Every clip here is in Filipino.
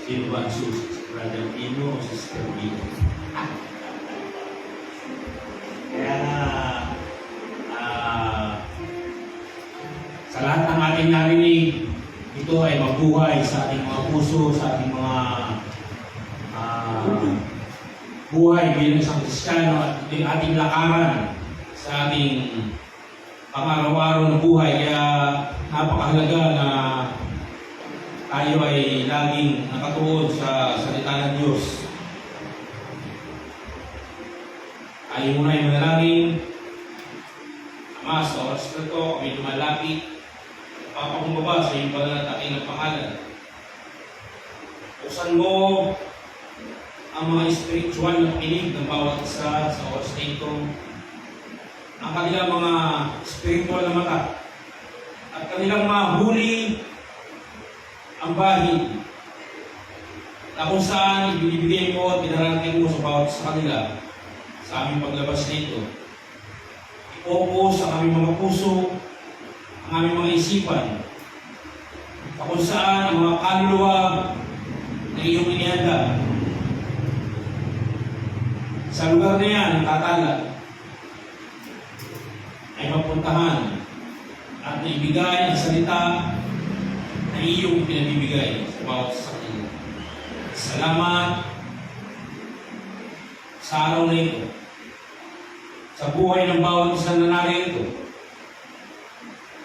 Sino ba ang susi? Si Brother Pino o si Sister Pino? Kaya sa lahat ng ating narinig, ito ay mabuhay sa ating mga puso, sa ating mga buhay bilang isang Kristiyano at ating lakaran sa ating pang-araw-araw na buhay. Kaya napakahalaga na tayo ay laging nakatuon sa salita ng Diyos. Tayo muna ay manalangin. Ama, sa oras na ito, kami lumalapit. Papakumbaba sa iyong banal at aking pangalan. Buksan mo ang mga spiritual na pakinig ng bawat isa sa oras na ito. Ang kanilang mga spiritual na mata at kanilang mahuli ang bahid na kung saan ibinibigay mo at pinarating mo sa bawat sa kanila sa aming paglabas nito. Ipopo sa aming mga puso, ang aming mga isipan, at kung saan ang mga kaluluwa na iyong inihanda. Sa lugar na yan, ang tatala, ay mapuntahan at naibigay ang salita na iyong pinabibigay sa bawat sa kanila. Salamat sa araw na ito, sa buhay ng bawat isang na narito.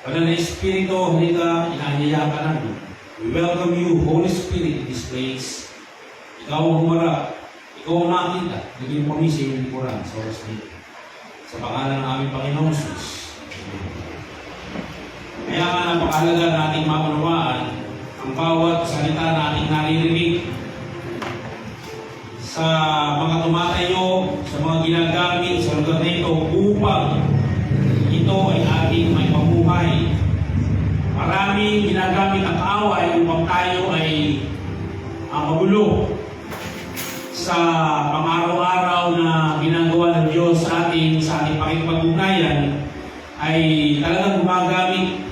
Banal na Espiritu, halika, inaanyaya ka namin. We welcome you, Holy Spirit, in this place. Ikaw ang humarap, ikaw ang nakita, naging kami sa iyong likuran sa oras nito. Sa pangalan ng aming Panginoong Jesus. Kaya nga napakahalaga na ating maunawaan ang bawat salita na ating naririnig sa mga tumatayo, sa mga ginagamit sa lugar na ito upang ito ay ating may pamuhay. Maraming ginagamit ang kaaway upang tayo ay magulo sa pang-araw-araw na ginagawa ng Diyos sa ating pakikipag-ugnayan, ay talagang gumagamit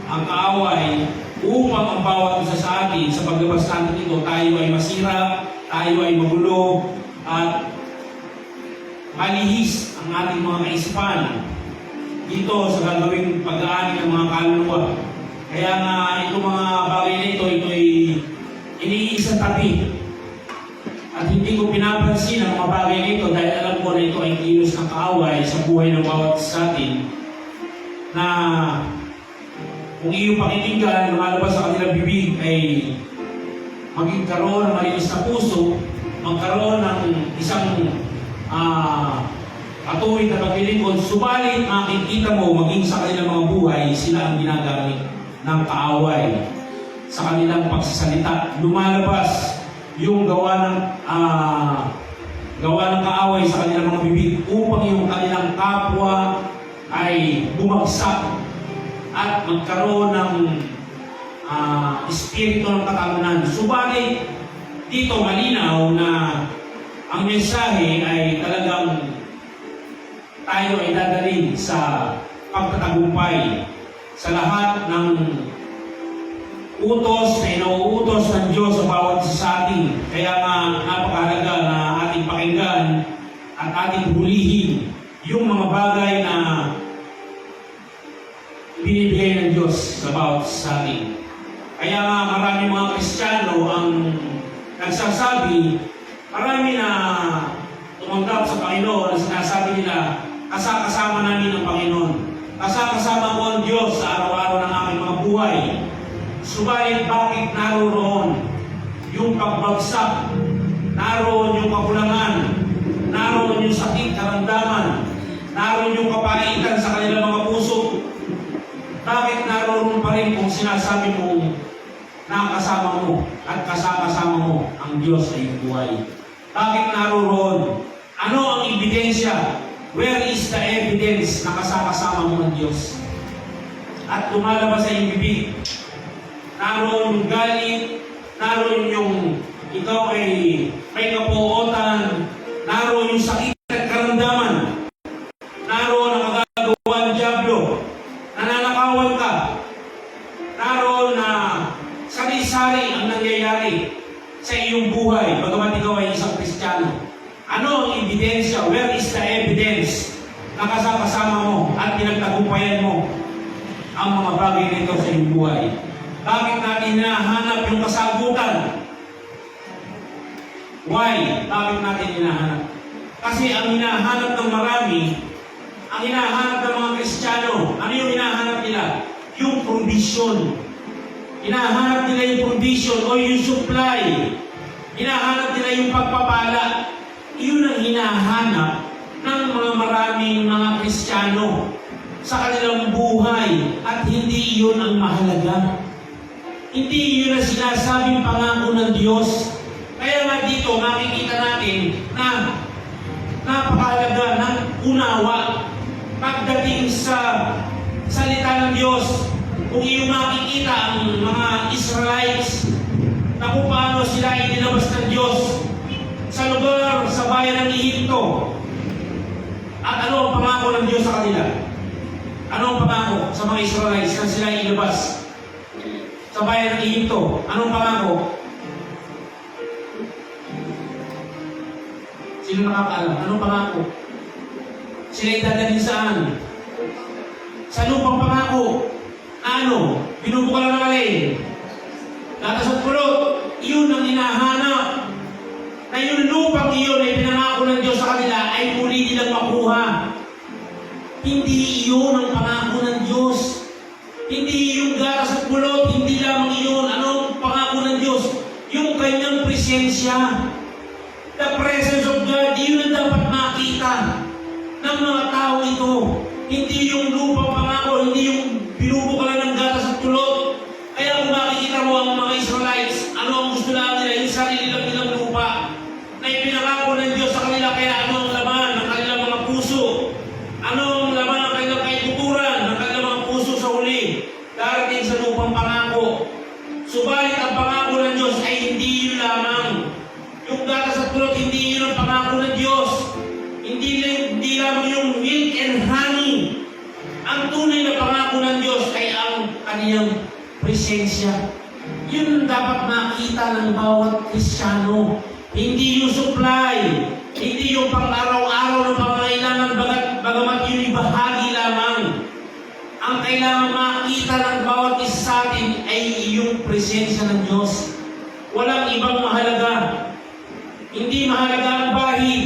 ang kaaway upang ang bawat isa sa atin sa paglabas natin ito, tayo ay masira, tayo ay magulo, at malihis ang ating mga kaisipan dito sa gagawing pag-aani ng mga kaluluwa. Kaya nga itong mga bagay na ito ay iniisang tabi. At hindi ko pinapansin ang mga bagay na ito dahil alam ko na ito ay kilos ng kaaway sa buhay ng bawat sa atin, na kung iyong pakikinggan, lumalabas sa kanilang bibig ay magkaroon ng malinis na puso, magkaroon ng isang patuloy na paglilingkod, subalit makikita mo maging sa kanilang mga buhay, sila ang ginagamit ng kaaway sa kanilang pagsasalita. Lumalabas yung gawa ng kaaway sa kanilang mga bibig upang yung kanilang kapwa ay bumagsak at magkaroon ng espiritu ng katalunan. Subalit dito malinaw na ang mensahe ay talagang tayo ay dadalhin sa pagtatagumpay sa lahat ng utos na inuutos ng Diyos sa bawat isa sa atin. Kaya nga napakahalaga na ating pakinggan at ating hulihin yung mga bagay na binibigay ng Diyos sa bawat isa sa atin. Kaya nga maraming mga Kristiyano ang nagsasabi, marami na tumanggap sa Panginoon, na sinasabi nila, kasama namin ang Panginoon. Kasama ko ang Diyos sa araw-araw ng aming mga buhay. Subalit bakit naroon yung pagbagsak, naroon yung kakulangan, naroon yung sakit, karamdaman, naroon yung kapaitan sa kanilang mga puso? Bakit naroon pa rin kung sinasabi mo na kasama mo at kasama mo ang Diyos sa iyong buhay? Bakit naroon? Ano ang ebidensya? Where is the evidence na kasama mo ng Diyos? At lumalabas sa iyong bibig, naroon yung galit, naroon yung ikaw ay may kapuotan, naroon yung sakit at karamdaman, naroon ang magagawa ng Diablo, nananakawan ka, naroon na sari-sari ang nangyayari sa iyong buhay, bagamat ikaw ay isang Kristiyano? Ano ang ebidensya? Where is the evidence na kasama mo at pinagtagumpayan mo ang mga bagay na ito sa iyong buhay? Bakit natin hinahanap yung kasagutan? Why? Bakit natin hinahanap? Kasi ang hinahanap ng marami, ang hinahanap ng mga Kristiyano, ano yung hinahanap nila? Yung provision. Hinahanap nila yung provision o yung supply. Hinahanap nila yung pagpapala. Iyon ang hinahanap ng mga maraming mga Kristiyano sa kanilang buhay at hindi iyon ang mahalaga. Hindi iyon ang sinasabing pangako ng Diyos. Kaya nga dito makikita natin na napakahalaga ng unawa pagdating sa salita ng Diyos. Kung iyong makikita ang mga Israelites na kung paano sila inilabas ng Diyos sa lugar, sa bayan ng Ehipto. At ano ang pangako ng Diyos sa kanila? Ano ang pangako sa mga Israelites na sila inilabas sa bayan ng Ehipto? Anong pangako? Sino nakakaalam? Anong pangako? Sila idadalhin saan? Sa lupang pangako. Ano? Binubukalan ng alin? Gatas at pulot. Iyon ang hinahanap. Na yung lupang iyon ay pinangako ng Diyos sa kanila ay muli nilang makuha. Hindi iyon ang pangako ng Diyos. Hindi yung gatas at pulot. Hindi lamang iyon. Anong pangako ng Diyos? Yung kanyang presensya. The presence of God. Iyon ang dapat makita ng mga tao ito. Hindi yung lupang pangako. Hindi yung binubukalan ng gatas at pulot. Kaya kung makikita mo ang mga Israelites, ano ang gusto lang nila? Yung sarili lang nilang lupa na ipinangako ng Diyos sa kanila. Kaya ano ang laman ng kanilang mga puso? Ano ang laman ng kanilang kaituturan ng kanilang mga puso sa huli? Darating sa lupang pangako. Subalit ang pangako ng Diyos ay hindi yun lamang. Yung gatas at pulot, hindi yun ang pangako ng Diyos. Hindi lamang yung milk and honey. Ang tunay na pangako ng Diyos ay ang kaniyang presensya. Yun dapat makita ng bawat Kristiyano. Hindi yung supply, hindi yung pang-araw-araw na pangailangan, bagamat yun bahagi lamang. Ang kailangan makita ng bawat isa sa atin ay yung presensya ng Diyos. Walang ibang mahalaga. Hindi mahalaga ang bahid.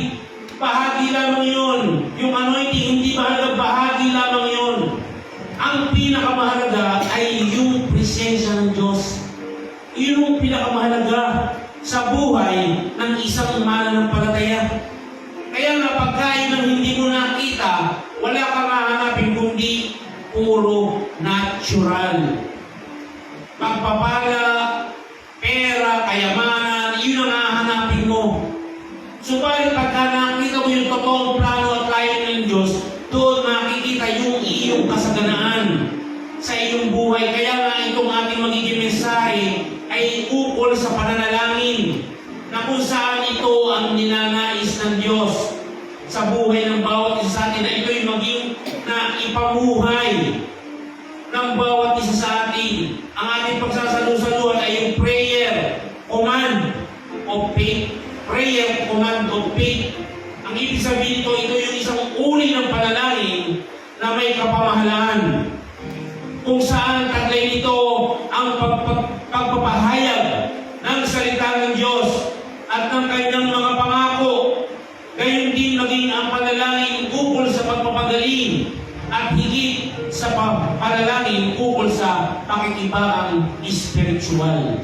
Bahagi lamang yun. Yung anointing, hindi mahalaga, bahagi lamang yun. Ang pinakamahalaga ay yung presensya ng Diyos. Yung pinakamahalaga sa buhay ng isang mananampalataya. Kaya nga pagkain ng hindi mo nakita, wala kang hahanapin kundi puro natural. Pagpapala, pera, kayamanan, yun ang hahanapin mo. Subalit pagka nakita mo yung totoong plano at layo ng Diyos, doon makikita yung iyong kasaganaan sa iyong buhay. Kaya nga itong ating magiging mensahe ay ukol sa pananalangin na kung saan ito ang ninanais ng Diyos sa buhay ng bawat isa sa atin, na ito'y maging na ipamuhay ng bawat isa sa atin. Ang ating pagsasalusaluhan ay yung prayer, command of faith. Prayer, command of faith. Ang ibig sabihin ito yung isang uri ng panalangin na may kapamahalaan. Kung saan taglay nito ang pagpapahayag ng salita ng Diyos at ng kanyang mga pangako. Gayon din maging ang panalangin ukol sa pagpapagaling at higit sa panalangin ukol sa pakikibaang spiritual.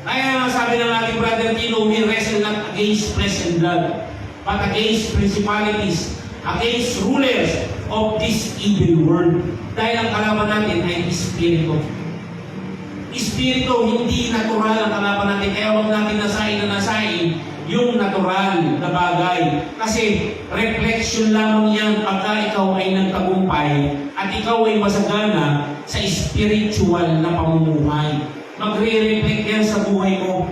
Kaya nga sabi ng ating brother Tino, we wrestle not against flesh and blood, but against principalities, against rulers of this evil world. Dahil ang kalaban natin ay Espiritu. Espiritu, hindi natural ang kalaban natin. Kaya huwag natin nasain yung natural na bagay. Kasi reflection lamang yan pagka ikaw ay nagtagumpay at ikaw ay masagana sa spiritual na pamumuhay. Magre-reflect yan sa buhay mo.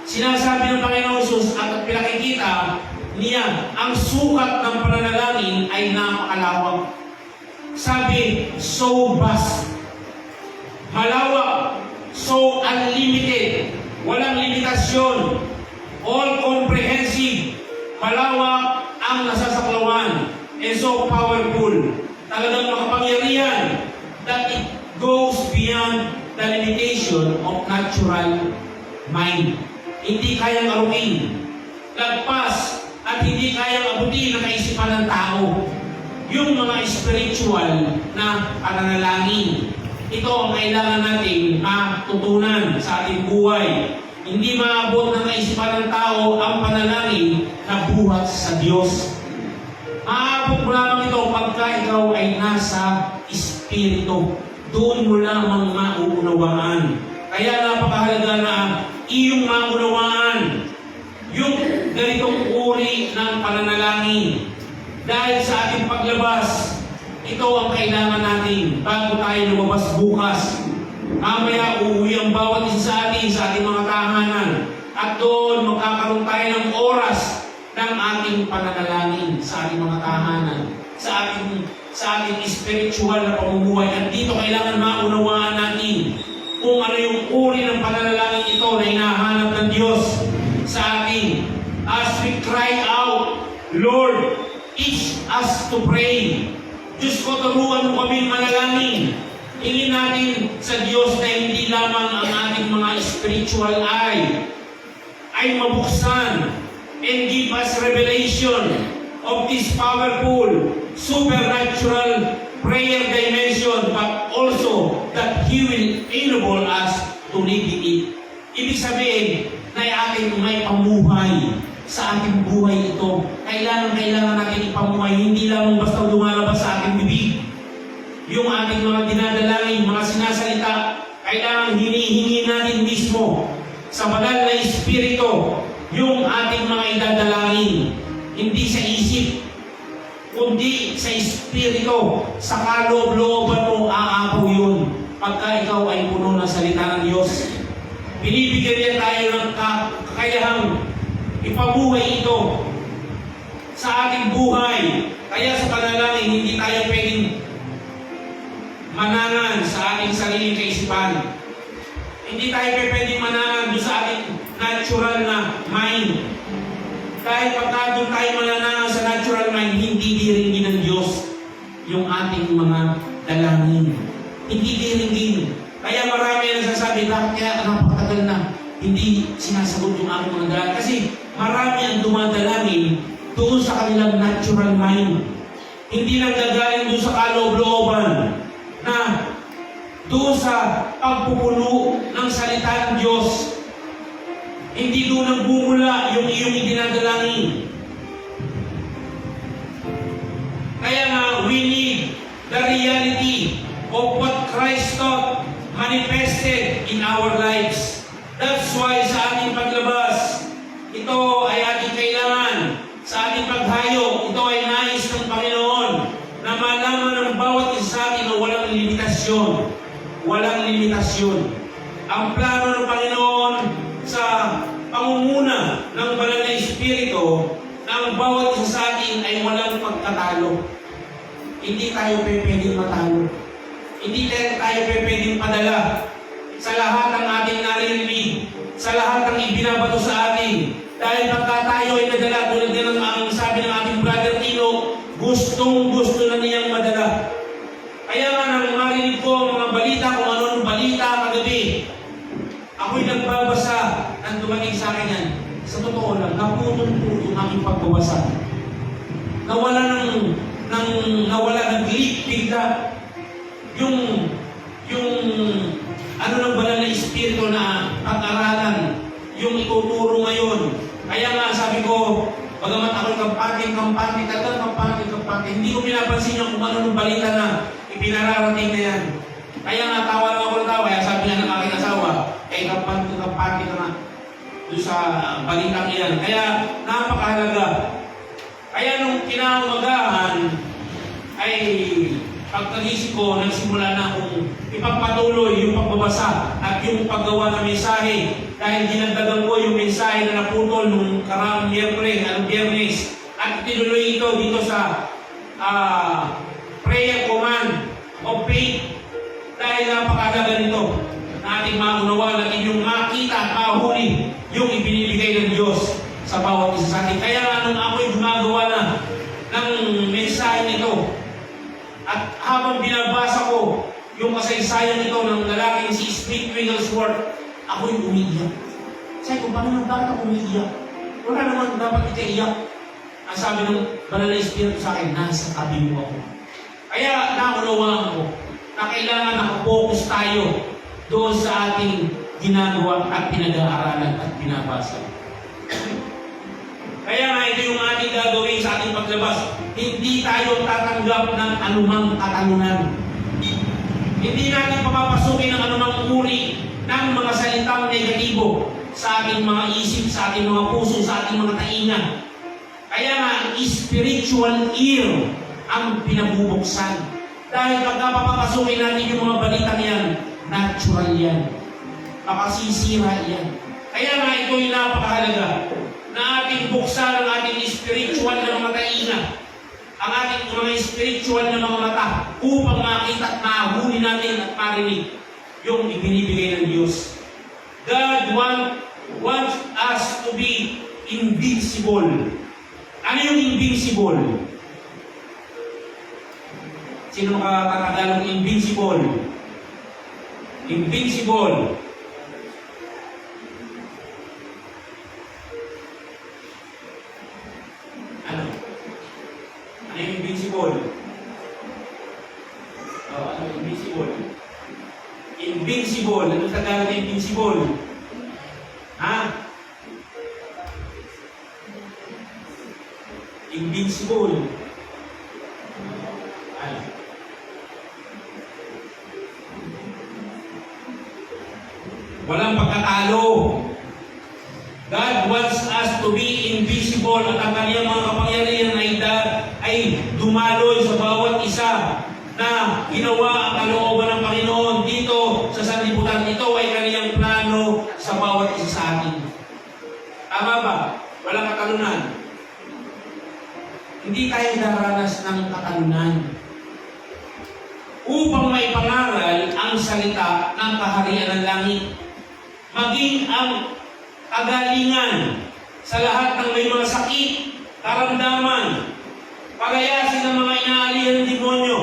Sinasabi ng Panginoon Jesus at pinakikita niya, ang sukat ng pananalangin ay napakalawak. Sabi, so vast, malawak, so unlimited, walang limitasyon. beyond the limitation of natural mind. Hindi kayang aruin, lagpas, at hindi kayang abutin ng kaisipan ng tao. Yung mga spiritual na pananalangin, ito ang kailangan natin matutunan sa ating buhay. Hindi maabot ng kaisipan ng tao ang panalangin na buhat sa Diyos. Maabot mo lamang ito pagka ikaw ay nasa Espiritu. Doon mo lamang mauunawaan. Kaya napakahalaga na iyong maunawaan yung ganitong uri ng pananalangin. Dahil sa ating paglabas, ito ang kailangan natin bago tayo lumabas bukas. Mamaya uuwi ang bawat isa sa ating mga tahanan. At doon magkakaroon tayo ng oras ng ating pananalangin sa ating mga tahanan, sa ating spiritual na pamumuhay. At dito kailangan maunawaan natin kung ano yung uri ng pananalangin ito na hinahanap ng Diyos sa atin. As we cry out, Lord, teach us to pray. Diyos ko, turuan mo kami manalangin. Hingin natin sa Diyos na hindi lamang ang ating mga spiritual eye ay mabuksan and give us revelation of this powerful, supernatural prayer dimension, but also that He will enable us to live in it. Ibig sabihin na ating may pamuhay sa ating buhay ito. Kailangan natin ipamuhay, hindi lamang basta lumalabas sa ating bibig. Yung ating mga dinadalangin, mga sinasalita, kailangan hinihingi natin mismo sa banal na Espiritu yung ating mga idadalangin. Hindi sa isip, kundi sa Espiritu. Sa kaloob-looban mo, aapaw yun pagka ikaw ay puno ng salita ng Diyos. Binibigyan niya tayo ng kakayahang ipabuhay ito sa ating buhay. Kaya sa panalangin, hindi tayo pwedeng manangan sa ating sariling kaisipan. Hindi tayo pwedeng manangan doon sa ating natural na mind. Dahil pagka doon tayo mananangan sa natural mind, hindi diringgin ng Diyos yung ating mga dalangin. Hindi diringgin. Kaya marami ang nagsasabi, bakit kaya napakatagal na hindi sinasagot yung aking mga dalangin? Kasi marami ang dumadalangin doon sa kanilang natural mind. Hindi nanggagaling doon sa kaloob-looban na doon sa pagpupuno ng salita ng Diyos. Hindi doon nagbumula yung iyong idinadalangin. Kaya nga, we need the reality of what Christ taught manifested in our lives. That's why sa ating paglabas, ito ay ating kailangan. Sa ating paghayo, ito ay nais ng Panginoon na malaman ng bawat isa sa atin na walang limitasyon. Walang limitasyon. Ang plano ng Panginoon sa pangunguna ng banal na Espiritu na ang bawat isa sa atin ay walang pagkatalo. Hindi tayo pwedeng matalo. Hindi tayo pwedeng padala sa lahat ng ating naririnig, sa lahat ng ibinabato sa atin. Dahil pagka tayo ay nadala, tulad din ang sabi ng ating brother Tino, gustong-gusto na niyang madala. Kaya nga nang marinig ko ang mga balita, kung ano-anong balita kagabi, ako'y nagbabasa ng dumating sa akin yan. Sa totoo lang, naputol-puto ang aking pagbabasa. Nawala ng gilig, bigla. Yung ano ng banal na Espiritu na pag-aralan, yung ituturo ngayon. Kaya nga sabi ko, bagamat ako'y kampante, hindi ko pinapansin yung kung ano ng balita na ipinararating na yan. Kaya nga, tawa lang ako ng tawa. Kaya sabi nga ng aking asawa, kampante ka na doon sa balitang iyan. Kaya napakahalaga. Kaya nung kinaumagahan, ay pagkagising ko, nagsimula na akong ipagpatuloy yung pagbabasa at yung paggawa ng mensahe. Dahil dinagdagan ko yung mensahe na naputol nung karaang Biyernes. At tinuloy ito dito sa prayer command of faith. Dahil napakahalaga nito na ating maunawa na inyong makita at mahuli yung ibinibigay ng Diyos sa bawat isa sa atin. Kaya nga nung ako'y gumagawa na ng mensahe nito, at habang binabasa ko yung kasaysayan nito ng lalaking si Smith Wigglesworth, ako'y umiiyak. Sabi ko, Panginoon, bakit ako umiiyak? Wala naman dapat ikaiyak. Ang sabi ng Banal na Espiritu sa akin, nasa tabi mo ako. Kaya naunawaan ko na kailangan nakapokus tayo doon sa ating ginagawa at pinag-aaralan at binabasa. Kaya nga ito yung ating gagawin sa ating paglabas. Hindi tayo tatanggap ng anumang katalunan. Hindi natin papapasukin ng anumang uri ng mga salitang negatibo sa ating mga isip, sa ating mga puso, sa ating mga tainga. Kaya nga, spiritual ear ang pinabubuksan. Dahil pagka papapasukin natin yung mga balitang yan, natural yan. Makasisira yan. Kaya nga, ito'y napakahalaga na ating buksan ang ating spiritual na mga tainga, ang ating mga spiritual na mga mata upang makita at mahuli natin at marinig yung ibinibigay ng Diyos. God wants us to be invincible. Ano yung invincible? Sino makakatagalog invincible? Invincible. Ano? Ano yung invincible? Ano yung invincible? Invincible. Ano sa Tagalog ng invincible? Ha? Invincible. Ano? Walang pagkatalo. God wants us to be invisible at ang kanyang mga kapangyarihan ay dumaloy sa bawat isa na ginawa ang kalooban ng Panginoon dito sa sanlibutan. Ito ay kanyang plano sa bawat isa sa atin. Tama ba? Walang katalunan. Hindi tayo daranas ng katalunan. Upang may pangaral ang salita ng kaharian ng langit, maging ang kagalingan sa lahat ng may mga sakit, karamdaman, palayasin ng mga inaalihan ng demonyo,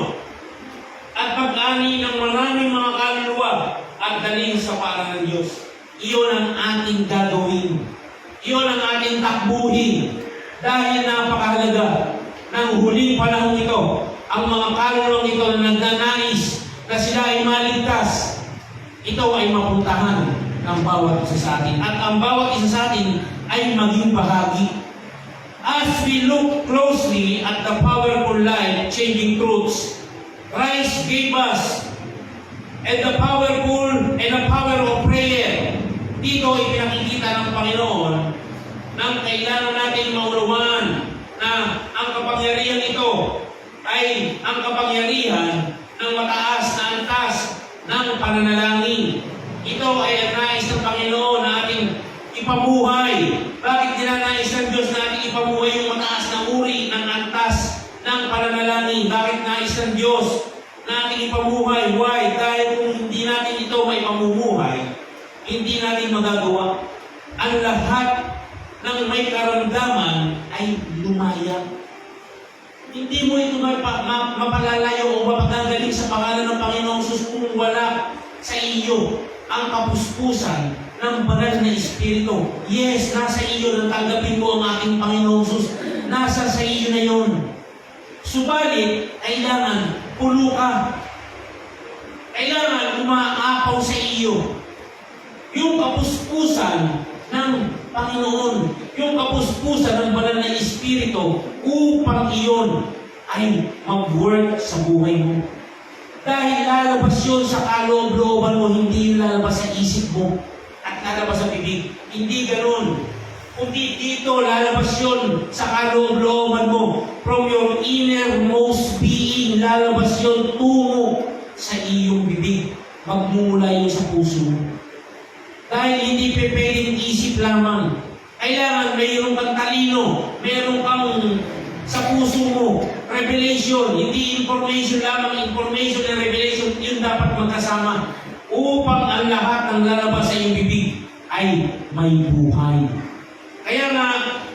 at pag-ani ng maraming mga kaluluwa at dalhin sa paanan ng Diyos. Iyon ang ating gagawin. Iyon ang ating takbuhin. Dahil napakahalaga ng huling panahon ito, ang mga kaluluwang ito na nagnanais na sila ay maligtas, ito ay mapuntahan ng bawat isa sa atin. At ang bawat isa sa atin ay maging bahagi. As we look closely at the powerful life-changing truths Christ gave us and the power of prayer, dito ay pinakikita ng Panginoon nang kailangan natin maunawaan na ang kapangyarihan ito ay ang kapangyarihan ng mataas na antas ng pananalangin. Ito ay ang nais ng Panginoon na ating ipamuhay. Bakit dinanais ng Diyos na ating ipamuhay yung mataas na uri ng antas ng pananalangin? Bakit nais ng Diyos na ating ipamuhay? Why? Dahil kung hindi natin ito may pamumuhay, hindi natin magagawa. Ang lahat ng may karamdaman ay lumaya. Hindi mo ito mapalalayo o mapagagaling sa pangalan ng Panginoong Jesus kung wala sa iyo ang kapuspusan ng banal na Espiritu. Yes, nasa iyo na tanggapin mo ang aking Panginoong Jesus. Nasa sa iyo na yon. Subalit, kailangan pulo ka. Kailangan umaapaw sa iyo yung kapuspusan ng Panginoon, yung kapuspusan ng banal na Espiritu upang iyon ay mag-work sa buhay mo. Dahil lalabas yun sa kaloob-looban mo, hindi yun lalabas sa isip mo at lalabas sa bibig. Hindi ganun. Kundi dito lalabas yun sa kaloob-looban mo. From your innermost being, lalabas yun tungo sa iyong bibig. Magmumula yun sa puso mo. Dahil hindi pwedeng isip lamang. Kailangan mayroong kang talino, mayroong kang sa puso mo, revelation, hindi information lamang, information and revelation, yun dapat magkasama upang ang lahat ng lalabas sa iyong bibig ay may buhay. Kaya nga,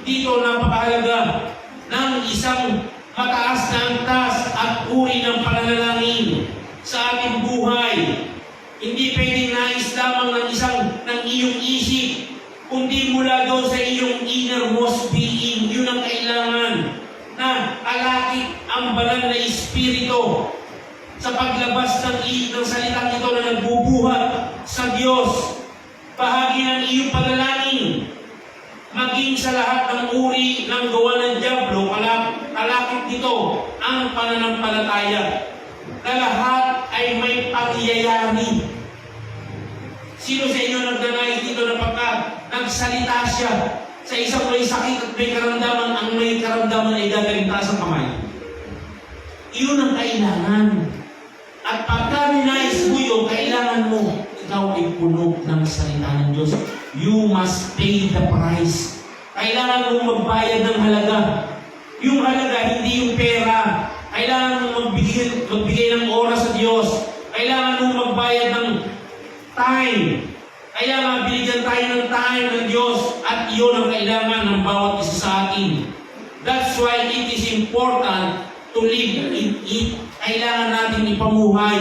dito napakahalaga ng isang mataas na antas at uri ng pananalangin sa ating buhay. Hindi pwedeng nais lamang ng iyong isip, kundi mula doon sa iyong innermost being. Yun ang kailangan na alakit ang banal na Espiritu sa paglabas ng salitang ito na nagbubuhat sa Diyos. Bahagi ng iyong panalangin, maging sa lahat ng uri ng gawa ng dyablo, kalakip dito ang pananampalataya na lahat ay may pangyayari. Sino sa inyo nagdanay dito na pagka nagsalita siya sa isang may sakit at may karamdaman, ang may karamdaman ay gagaling taas ang kamay? Iyon ang kailangan. At pagka ninais mo yun, kailangan mo ikaw ay puno ng salita ng Diyos. You must pay the price. Kailangan mong magbayad ng halaga. Yung halaga, hindi yung pera. Kailangan mong magbigay ng oras sa Diyos. Kailangan mong magbayad ng time. Kaya nga, binigyan tayo ng time ng Diyos. At iyon ang kailangan ng bawat isa sa atin. That's why it is important to live in it. Kailangan natin ipamuhay.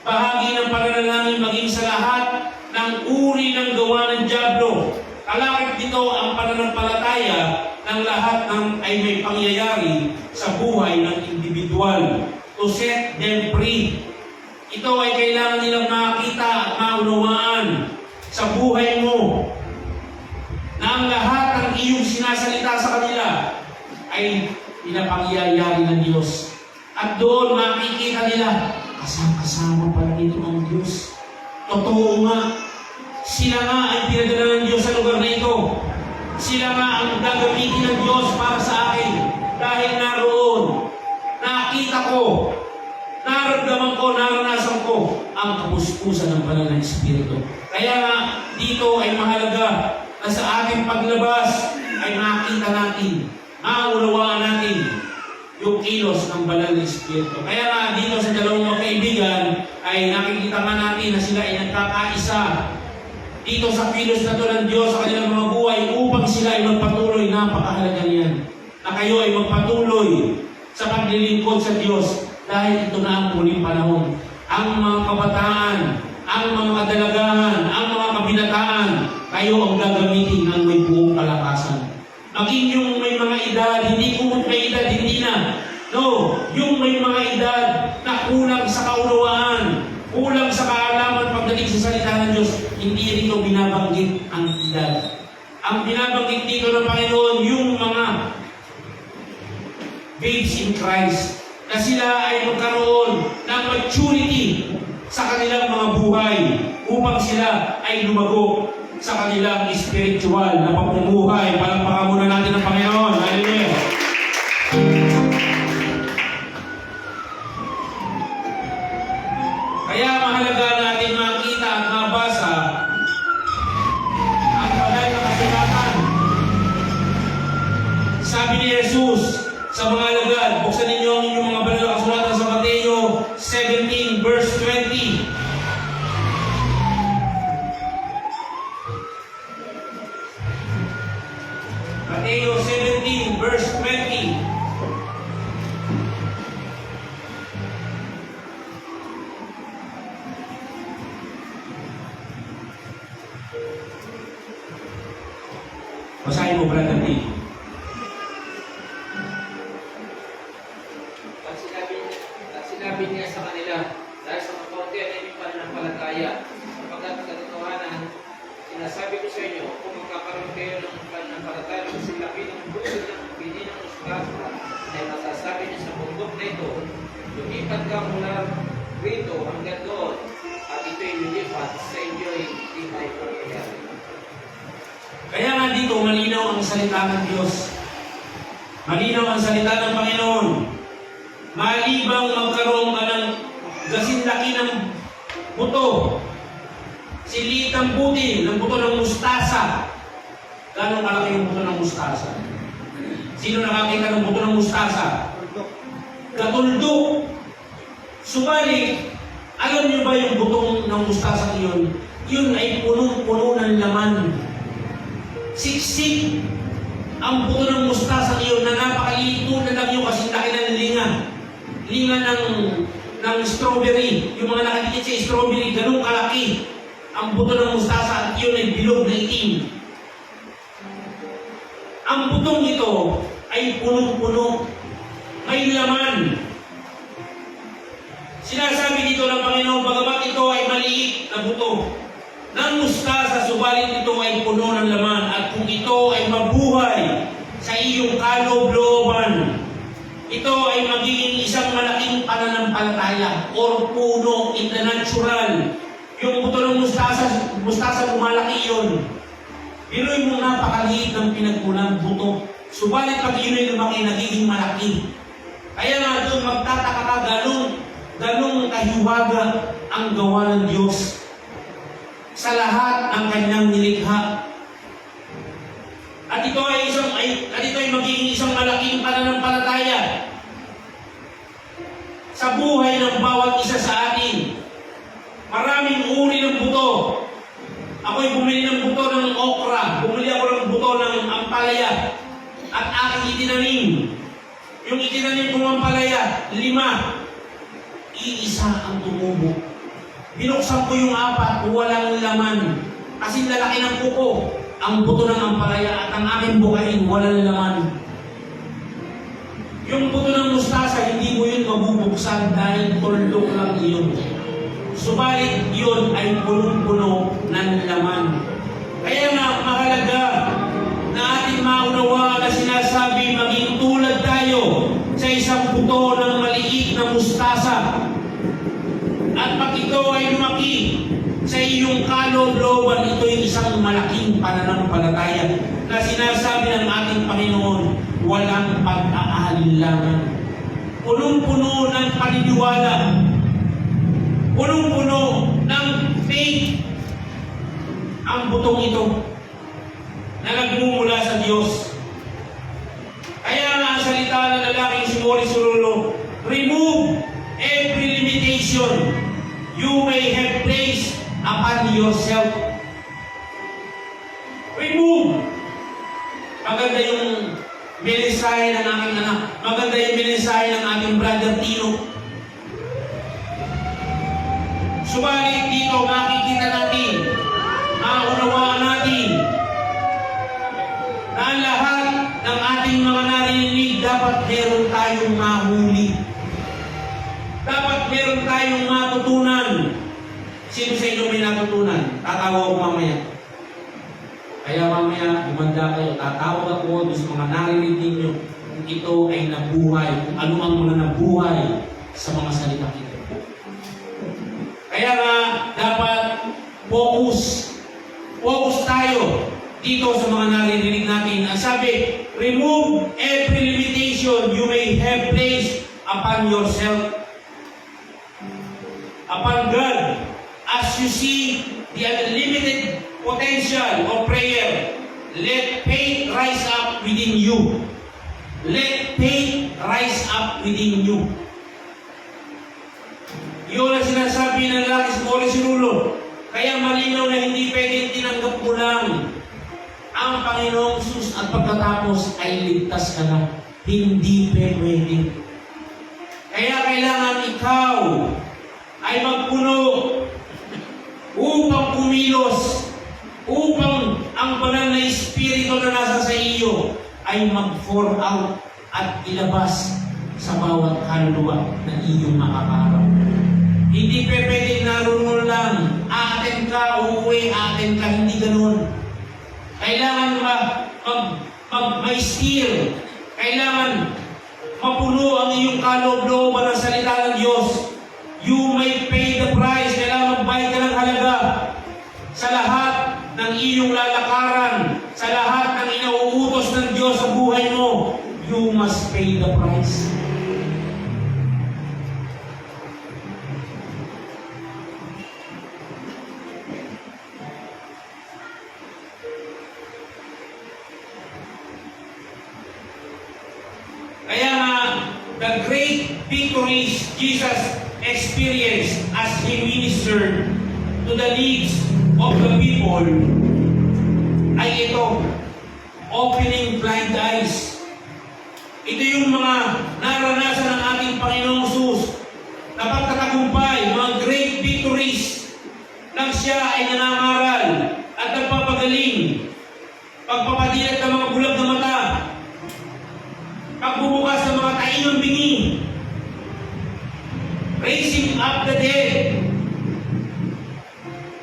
Bahagi ng pananalangin maging sa lahat ng uri ng gawa ng dyablo. Kalakip dito ang pananampalataya ng lahat ng ay may pangyayari sa buhay ng individual to set them free. Ito ay kailangan nilang makita at maunawaan sa buhay mo na ang lahat ng iyong sinasalita sa kanila ay pinapangyayari ng Diyos. At doon makikita nila, kasama pala nito ang Diyos. Totoo nga, sila nga ay pinadala ng Diyos sa lugar na ito. Sila nga ang gagamitin ng Diyos para sa akin. Dahil naroon, nakita ko, naramdaman ko, naranasan ko ang kapuspusan ng banal na Espiritu. Kaya nga, dito ay mahalaga na sa ating paglabas ay makita natin, maunawaan natin yung kilos ng banal na Espiritu. Kaya nga, dito sa dalawang magkaibigan ay nakikita nga natin na sila ay nagkakaisa dito sa kilos na ito ng Diyos sa kanilang mga buhay upang sila ay magpatuloy. Napakahalaga niyan na kayo ay magpatuloy sa paglilingkod sa Diyos dahil ito na ang muling panahon. Ang mga kabataan, ang mga kadalagahan, ang mga kabinataan, kayo ang gagamitin ng may buong kalakasan. Maging yung may mga edad, hindi kung may edad, hindi na. No, yung may mga edad na kulang sa kaunawaan, kulang sa kaalaman pagdating sa salita ng Diyos, hindi rito binabanggit ang edad. Ang binabanggit dito ng Panginoon, yung mga babes in Christ, na sila ay magkaroon ng maturity sa kanilang mga buhay upang sila ay lumago sa kanilang spiritual na pamumuhay. Palakpakan muna natin ang Panginoon. Hallelujah! Kaya mahalaga natin makita at mabasa ang banal na kasulatan. Sabi ni Jesus sa mga alagad, buksan ninyo ang inyong mga banal na kasulatan sa Mateo 17 verse 20. Mateo 17 verse 20. Basahin mo, Brother D. At sinabi niya sa kanila, dahil sa mga kaunti ay may pananampalataya, sapagkat katotohanan, sinasabi ko sa inyo, kung magkakaroon kayo ng pananampalataya sa laki ng buso ng pili ng mustasa, ay masasabi niyo sa bundok na ito, lumipat ka mula rito hanggang doon, at ito'y lilipat sa inyo ay hindi may pangyayari. Kaya nga dito, malinaw ang salita ng Diyos. Malinaw ang salita ng Panginoon. Malibang magkaroon ka ng gasindaki ng buto, silit ng butil, ng buto ng mustasa. Gano'ng kalaki yung buto ng mustasa? Sino nakakita ng buto ng mustasa? Katuldok. Subalit, alam niyo ba yung butong ng mustasa yun? Yun ay punong-puno ng laman. Siksik ang buto ng mustasa iyon na napakalito na lang yung kasindaki ng linga. Linga ng ng strawberry. Yung mga nakadikit sa strawberry, ganun kalaki ang buto ng mustasa at yun ay bilog na itim. Ang butong ito ay punong-puno, may laman. Sinasabi dito ng Panginoon, bagamat ito ay maliit na buto ng mustasa, subalit ito ay puno ng laman. At kung ito ay mabuhay sa iyong kaloob-looban, ito ay magiging isang malaking pananampalataya or puno in the natural. Yung buto ng mustasa lumalaki yun. Biruin mo napakaliit ng pinagmulang buto. Subalit pag yun ay lumaki, nagiging malaki. Kaya nga doon magtataka ka, ganong kahiwaga ang gawa ng Diyos sa lahat ng kanyang nilikha. At ito ay magiging isang malaking pananampalataya sa buhay ng bawat isa sa atin. Maraming uri ng buto. Ako'y bumili ng buto ng okra. Bumili ako ng buto ng ampalaya. At aking itinanim. Yung itinanim kong ampalaya, 5. Iisa ang tumubo. Binuksan ko yung 4, walang laman. Kasi lalaki ng kuko ang buto ng ampalaya at ang aking bukain, walang laman. Yung buto ng mustasa, hindi mo yun mabubuksan dahil tuldok lang yun. Subalit yun ay punong-puno ng laman. Kaya nga mahalaga na ating maunawa na sinasabi maging tulad tayo sa isang buto ng maliit na mustasa. At pag ito ay lumaki sa iyong kaloob-looban, ito ay isang malaking pananampalataya na sinasabi ng ating Panginoon, walang pag-aalinlangan. Punong-puno ng paniniwala. Punong-puno ng faith ang butong ito na nagmumula sa Diyos. Kaya nga ang salita ng lalaking si Morris Cerullo, remove every limitation you may have placed upon yourself. Remove. Maganda yung mensahe ng aking anak. Maganda yung mensahe ng ating brother Tino. Subalit dito makikita natin, maunawaan natin na lahat ng ating mga narinig dapat meron tayong mahuli. Dapat meron tayong matutunan. Sino sa inyo may natutunan? Tatawa ko mamaya. Kaya mamaya, gumanda kayo. Tatawag ako sa mga narinig ninyo kung ito ay nabuhay, kung ano ang mga nabuhay sa mga salita ito. Kaya nga, dapat focus tayo dito sa mga narinig natin. Ang sabi, remove every limitation you may have placed upon yourself, upon God. As you see the unlimited potential of prayer, let faith rise up within you. Let faith rise up within you. Yun ang sinasabi ng lalaki si Morris Cerullo. Kaya malinaw na hindi pwedeng tinanggap mo lang ang Panginoong Jesus at pagkatapos ay ligtas ka na. Hindi pwede. Kaya kailangan ikaw ay magpuno upang kumilos, upang ang banal na espiritu na nasa sa iyo ay mag-pour out at ilabas sa bawat kaluluwa na iyong makakarap. Hindi pwede naroon lang, atin ka, uuwi, atin ka, hindi ganun. Kailangan ma-steer. Kailangan mapuno ang iyong kaloob-looban ng salita ng Diyos. You may pay the price. Kailangan magbayad ka ng halaga sa lahat ng iyong lalakaran, sa lahat ng inauutos ng Diyos sa buhay mo. You must pay the price. Kaya nga, the great victories Jesus experienced as He ministered to the needs of the people ay ito, opening blind eyes. Ito yung mga naranasan ng ating Panginoong Jesus na pagkatapos pagpapagaling, pagpapadilat ng mga bulag na mata, pagbubukas ng mga tainong bingi, raising up the dead.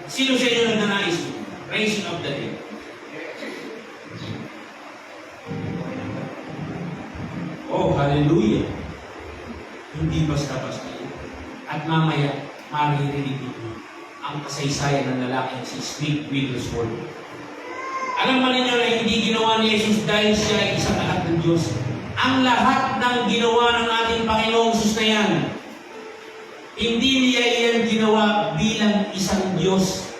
Sino sa inyo nagnanais? Raising up the dead. Oh, hallelujah. Hindi basta-basta yun. At mamaya, maririnig ninyo ang kasaysayan ng lalaki si Smith Wigglesworth. Alam ba ninyo na hindi ginawa ni Jesus dahil siya ay isang anak ng Diyos? Ang lahat ng ginawa ng ating Panginoong Jesus na yan, hindi niya yan ginawa bilang isang Diyos.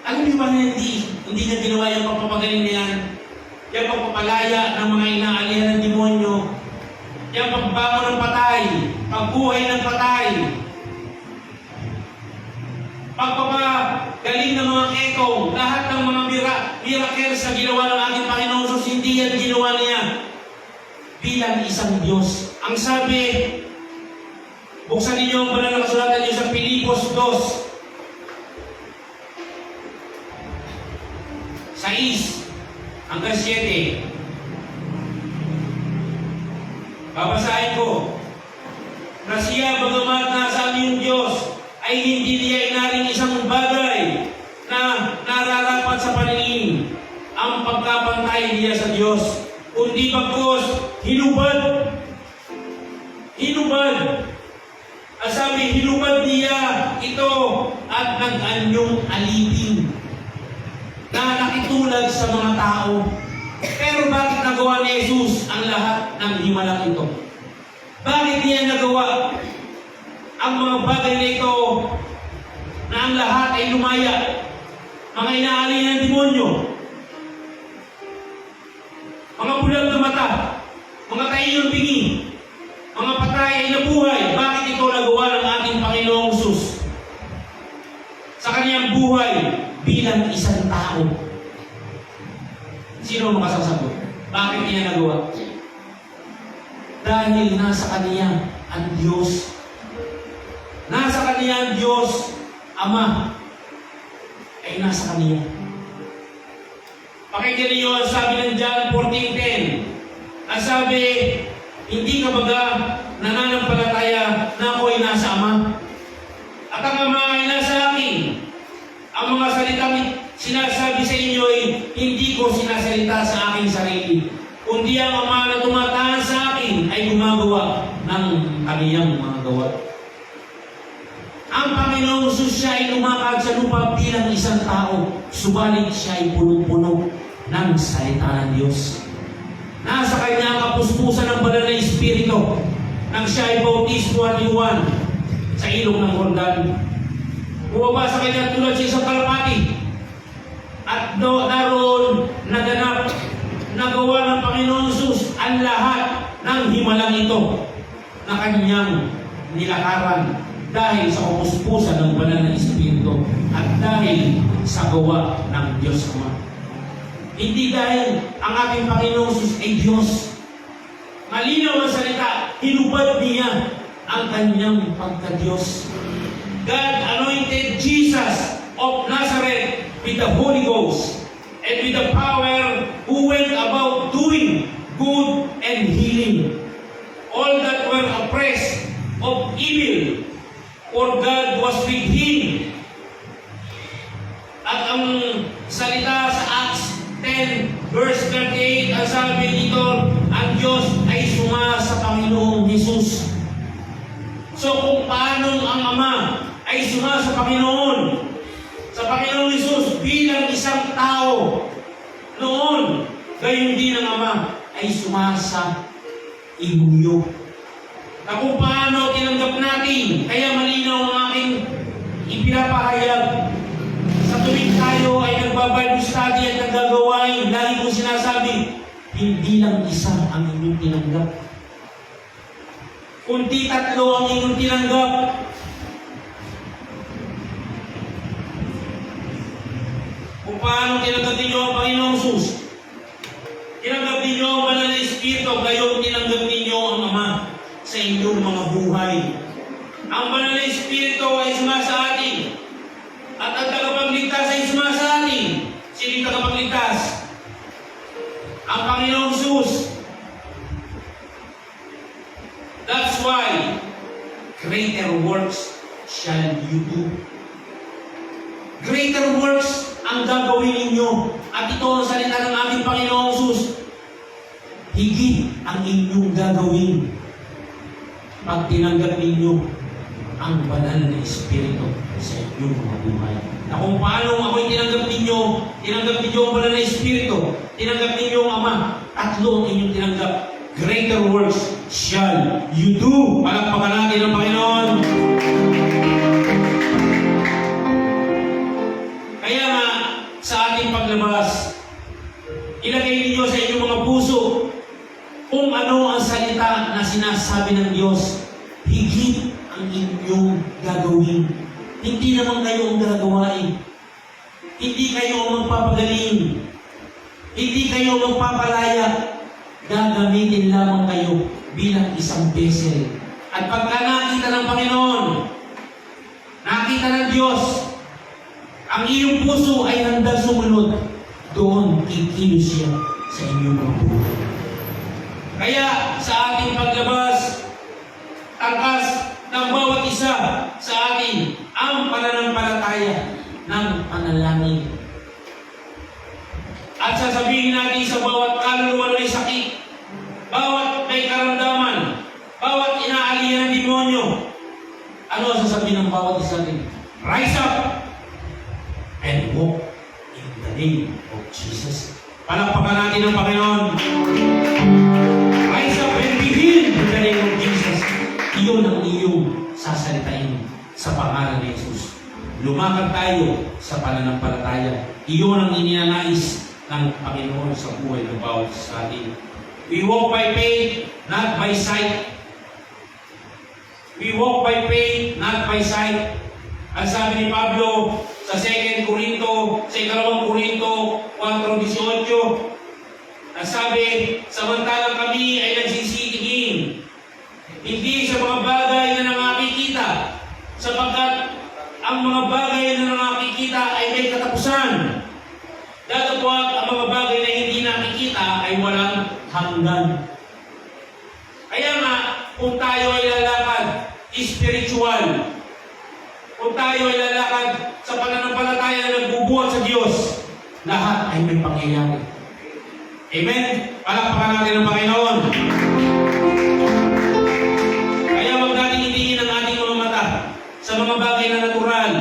Alam niyo ba na hindi niya ginawa yung pagpapagaling na yan? Yung pagpapalaya ng mga inaalihan ng demonyo, yung pagbango ng patay, pagbuhay ng patay, pagpapagaling ng mga ketong, lahat ng mga miracles na ginawa ng ating Panginoon Jesus, hindi yan ginawa niya bilang isang Diyos. Ang sabi, buksan ninyo ang banal na kasulatan niyo sa Pilipos 2, 6 hanggang 7. Babasahin ko, na siya bagamat nasa aming Diyos, ay hindi niya inaring isang bagay na nararapat sa paningin ang pagkapantay niya sa Diyos, kundi bagkus hinubad. Ang sabi, hinubad niya ito at nag-anyong alipin na nakitulad sa mga tao. Pero bakit nagawa ni Jesus ang lahat ng himalang ito? Bakit niya nagawa ang mga bagay na ito na ang lahat ay lumaya? Mga inaali ng demonyo, mga bulag na mata, mga tainong bingi, mga patay ay nabuhay. Bakit ito nagawa ng ating Panginoong Jesus sa kanyang buhay bilang isang tao? Sino makasasagot? Bakit niya nagawa? Dahil nasa kanya ang Diyos. Nasa kanya ang Diyos, Ama, ay nasa kanya. Pakinggan niyo ang sabi ng John 14:10. Ang sabi, hindi ka baga nananampalataya na ako ay nasa Ama, at ang Ama ay nasa akin. Ang mga salitang sinasabi sa inyo ay hindi ko sinasalita sa aking sarili, kundi ang Ama na tumatahan sa akin ay gumagawa ng kaniyang mga gawa. Ang Panginoong Jesus siya ay lumakad sa lupa bilang isang tao, subalit siya ay punong-puno ng salita ng Diyos. Nasa kanya ang kapuspusan ng banal na Espiritu nang siya ay bautismuhan ni Juan sa ilog ng Jordan. Bumaba sa kanya tulad sa isang kalapati. At naroon naganap, nagawa ng Panginoon Jesus ang lahat ng himalang ito na kanyang nilakaran dahil sa kapuspusan ng banal na Espiritu at dahil sa gawa ng Diyos Ama. Hindi dahil ang ating Panginoon Jesus ay Diyos. Malinaw ang salita, hinubad niya ang kanyang pagka-Diyos. God anointed Jesus of Nazareth with the Holy Ghost and with the power, who went about doing good and healing all that were oppressed of evil, for God was with him. At ang salita sa Acts 10 verse 38, ang sabi dito, ang Diyos ay suma sa Panginoong Jesus. So kung paano ang Ama ay suma sa Panginoon Jesus bilang isang tao noon, gayon din ang Ama ay sumasa ibuyo. Na kung paano tinanggap natin, kaya malinaw ang aking ipinapahayag. Sa tuwing tayo ay nagbabible study at naggagawain, lagi ko sinasabi, hindi lang isa ang inyong tinanggap. Kundi tatlo ang inyong tinanggap. Kung paano tinanggap ninyo ang Panginoong Jesus, tinanggap ninyo ang banal na Espiritu, gayon tinanggap ninyo ang Ama sa inyong mga buhay. Ang banal na Espiritu ay sumasa atin, at ang tagapagligtas ay sumasa atin. Sino tagapagligtas? tagapagligtas. Ang Panginoong Jesus. That's why greater works shall you do. Greater works ang gagawin ninyo. At ito ang salita ng ating Panginoong Jesus. Higit ang inyong gagawin pag tinanggap ninyo ang banal na Espiritu sa inyong mga buhay. Na kung paano ako'y tinanggap ninyo ang banal na Espiritu, tinanggap ninyo ang Ama, tatlo ang inyong tinanggap. Greater works shall you do. Palakpakan natin ang Panginoon. Kaya nga, sa ating paglabas, ilagay ninyo sa inyong mga puso kung ano ang salita na sinasabi ng Diyos. Higit ang inyong gagawin. Hindi naman kayo ang gagawain. Hindi kayo ang magpapagaling. Hindi kayo ang magpapalaya. Gagamitin lamang kayo bilang isang vessel. At pagka nakita ng Panginoon, nakita ng Diyos, ang iyong puso ay handang sumunod, doon kikilos siya sa inyong mga buhay. Kaya sa ating paglabas, tangkas ng bawat isa sa atin ang pananampalataya ng panalangin. At sasabihin natin sa bawat kaluluwa na may sakit, bawat may karamdaman, bawat inaalihan ng demonyo, ano ang sasabihin ng bawat isa natin? Rise up and walk in the name of Jesus. Palakpakan natin ang Panginoon. Rise up and be healed in the name of Jesus. Iyon ang iyong sasalitain sa pangalan ni Jesus. Lumakad tayo sa pananampalataya. Iyon ang ininanais ng Panginoon sa buhay ng bawat sa atin. We walk by faith, not by sight. We walk by faith, not by sight. Ang sabi ni Pablo sa 2 Corinto, sa 2 Corinto 4:18, ang sabi, samantalang kami ay nagsisitingin, hindi sa mga bagay na nakikita, sapagkat ang mga bagay na nakikita ay may katapusan. Datapwat ang mga bagay na hindi nakikita ay walang hanggan. Kaya nga, kung tayo ay lalakad spiritual, kung tayo ay lalakad sa pananampalataya na nagbubuhat sa Diyos, lahat ay may pangyayari. Amen? Palakpakan natin ang Panginoon. Kaya wag natin itingin ang ating mga mata sa mga bagay na natural.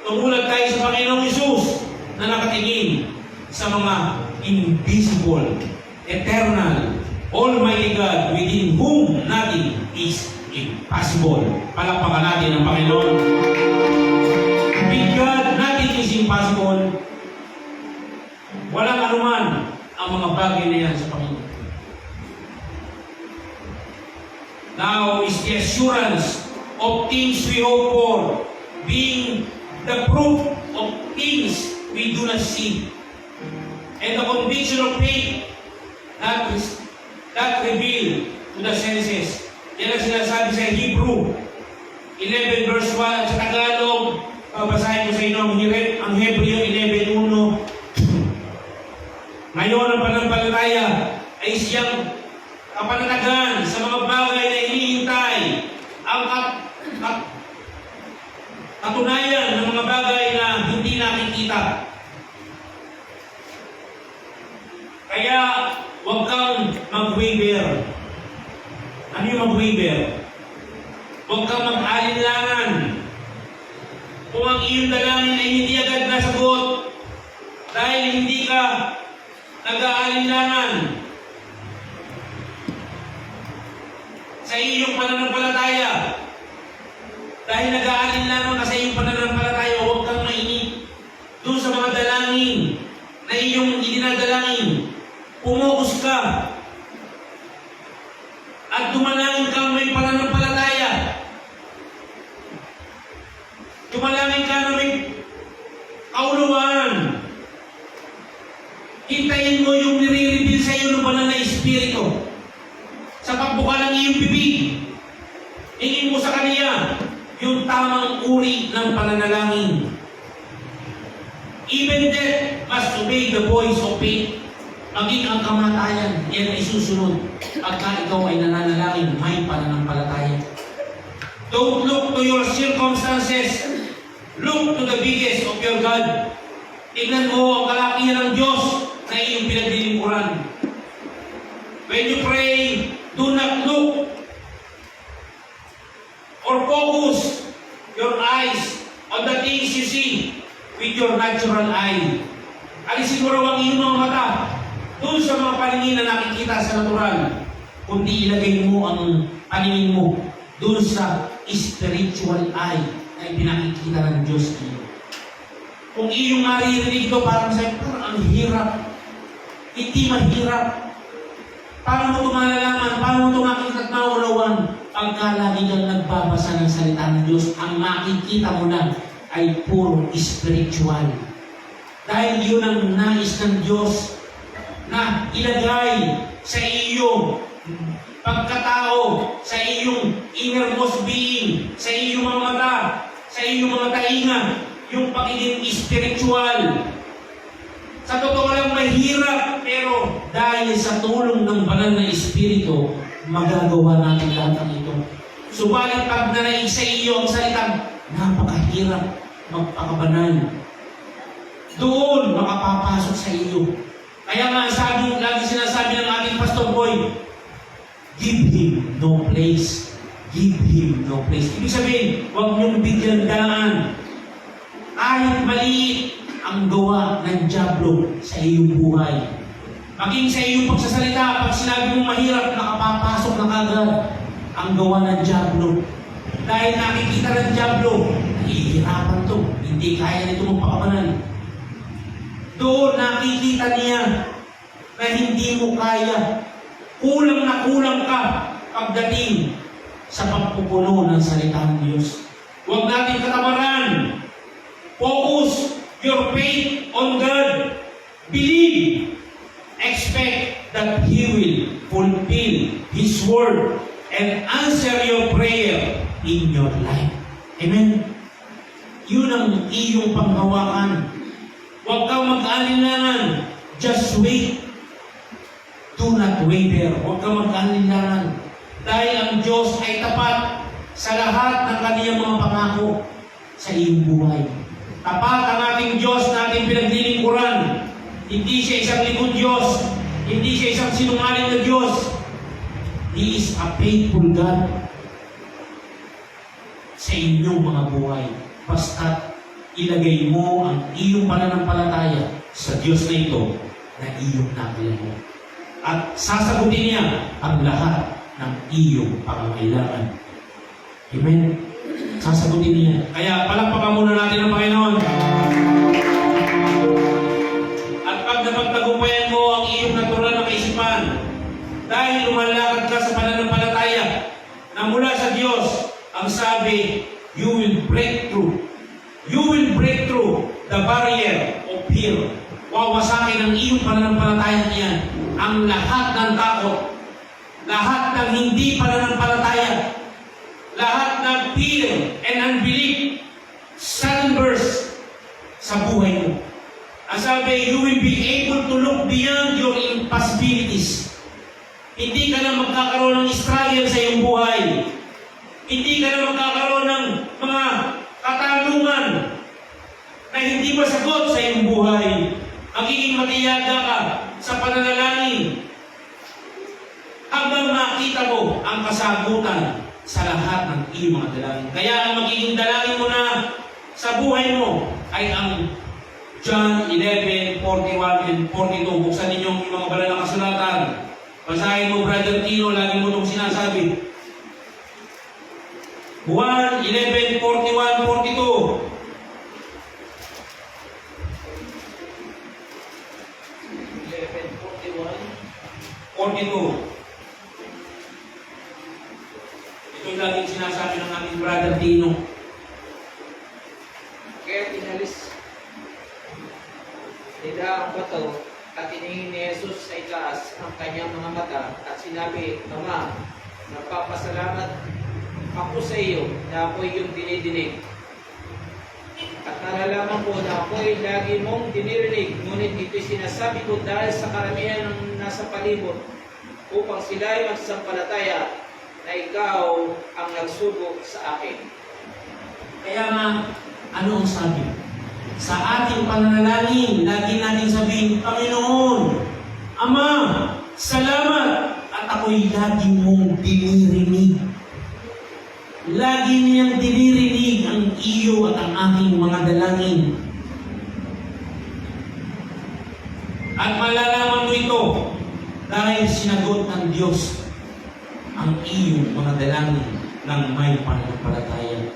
Tumulad tayo sa Panginoong Jesus na nakatingin sa mga invisible, eternal, almighty God within whom nothing is impossible. Palakpakan natin ang Panginoon. With God, nothing is impossible. Walang anuman ang mga bagay na yan sa Panginoon. Now is the assurance of things we hope for, being the proof of things we do not see, and the conviction of faith that reveal to the senses. Yan ang sinasabi sa Hebrew 11 verse 1 sa Tagalog. Babasahin ko sa inyo ang Hebreo 11:1. Ngayon ang pananampalataya ay siyang kapanatagan sa mga bagay na hinihintay, ang katunayan ng mga bagay na hindi nakikita. Kaya huwag kang mag-waver. Ano yung mag-waver? Huwag kang mag-alinlangan. Kung ang iyong dalangin ay hindi agad nasagot dahil hindi ka nag-aalinlangan sa iyong pananampalataya, dahil nag-aalinlangan ka sa iyong pananampalataya, huwag kang mainip doon sa mga dalangin na iyong idinadalangin. Pumukus ka at dumalangin kang may pananampalataya. Dumalangin ka na may kauluan. Hintayin mo yung nire-reveal sa iyo ng banal na Espiritu. Sa pagbuka ng iyong bibig, hingin mo sa Kanya yung tamang uri ng pananalangin. Even death must must obey the voice of faith. Maging ang kamatayan, yan ay susunod. Pagka ikaw ay nananalangin, may pananampalataya. Don't look to your circumstances. Look to the biggest of your God. Tignan mo ang kalakihan ng Diyos na iyong pinaglilingkuran. When you pray, do not look or focus your eyes on the things you see with your natural eye. Alisin mo raw ang iyong mga mata doon sa mga paningin na nakikita sa natural, kundi ilagay mo ang paningin mo doon sa spiritual eye na pinakikita ng Diyos iyo. Kung iyong maririnig ito, parang sa'yo, parang ang hirap. Hindi mahirap. Paano mo ito malalaman? Paano mo ito makikita at maulawan? Pagka lagi kang nagbabasa ng salita ng Diyos, ang makikita mo lang ay puro spiritual. Dahil yun ang nais ng Diyos na ilagay sa iyong pagkatao, sa iyong innermost being, sa iyong mga mata, sa iyong mga tainga, yung pagiging spiritual. Sa totoo lang mahirap, pero dahil sa tulong ng banal na Espiritu, magagawa natin lahat ng ito. Subalit pag nanaig sa iyo ang salitang napakahirap magpakabanal, doon makapapasok sa iyo. Kaya nga lagi sinasabi ng ating Pastor Boy, give him no place. Give him no place. Ibig sabihin, huwag niyong bigyan daan. Kahit maliit ang gawa ng dyablo sa iyong buhay. Maging sa iyong pagsasalita, pag sinabi mong mahirap, nakapapasok na kagad ang gawa ng dyablo. Dahil nakikita ng dyablo, nahihirapan to. Hindi kaya nito magpakabanal. Doon nakikita niya na hindi mo kaya. Kulang na kulang ka pagdating sa pagpupuno ng salita ng Diyos. Huwag natin katamaran. Focus your faith on God. Believe. Expect that He will fulfill His word and answer your prayer in your life. Amen? Yun ang iyong panghawakan. Huwag kang mag-alinlangan. Just wait. Do not waver. Huwag kang mag-alinlangan. Dahil ang Diyos ay tapat sa lahat ng kaniyang mga pangako sa iyong buhay. Tapat ang ating Diyos na ating pinaglilingkuran. Hindi siya isang likod Diyos. Hindi siya isang sinungaling na Diyos. He is a faithful God sa inyong mga buhay. Basta ilagay mo ang iyong pananampalataya sa Diyos na ito na iyong nakilala. At sasagutin niya ang lahat ng iyong pangangailangan. Amen? Sasagutin niya. Kaya palakpakan muna natin ang Panginoon. At pag napagtagumpayan mo ang iyong natural na kaisipan, dahil lumalakad ka sa pananampalataya na mula sa Diyos, ang sabi, you will break through. You will break through the barrier of fear. Wawasakin ang iyong pananampalataya niyan ang lahat ng takot, lahat ng hindi pananampalataya, lahat ng fear and unbelief, sudden burst sa buhay mo. Ang sabi, you will be able to look beyond your impossibilities. Hindi ka na magkakaroon ng struggle sa iyong buhay. Hindi ka na magkakaroon ng mga katanungan na hindi masagot sa iyong buhay. Magiging matiyaga ka sa pananalangin hanggang makita mo ang kasagutan sa lahat ng iyong mga dalangin. Kaya ang magiging dalangin mo na sa buhay mo ay ang John 11:41 and 42. Buksan ninyo yung mga banal na kasulatan. Basahin mo, Brother Tino, lagi mo itong sinasabi. 1, 11, 41, 42. 42. Ito yung laging sinasabi ng aming Brother Tino. Kaya inalis nila ang bato at tiningin ni Jesus sa itaas ang kanyang mga mata at sinabi, Ama, nagpapasalamat ako sa iyo na ako'y iyong dinidinig at para lamang po na ako ay lagi mong dinirinig, ngunit ito'y sinasabi ko dahil sa karamihan ng nasa palibot, upang sila ay magsasampalataya na ikaw ang nagsugo sa akin. Kaya nga, ano ang sabi? Sa ating pananalangin, lagi natin sabihin, Panginoon, Ama, salamat! At ako'y lagi mong dinirinig. Lagi niyang dinirinig ang iyo at ang aking mga dalangin. At malalaman mo ito dahil sinagot ng Diyos ang iyong mga dalangin ng may pananampalataya.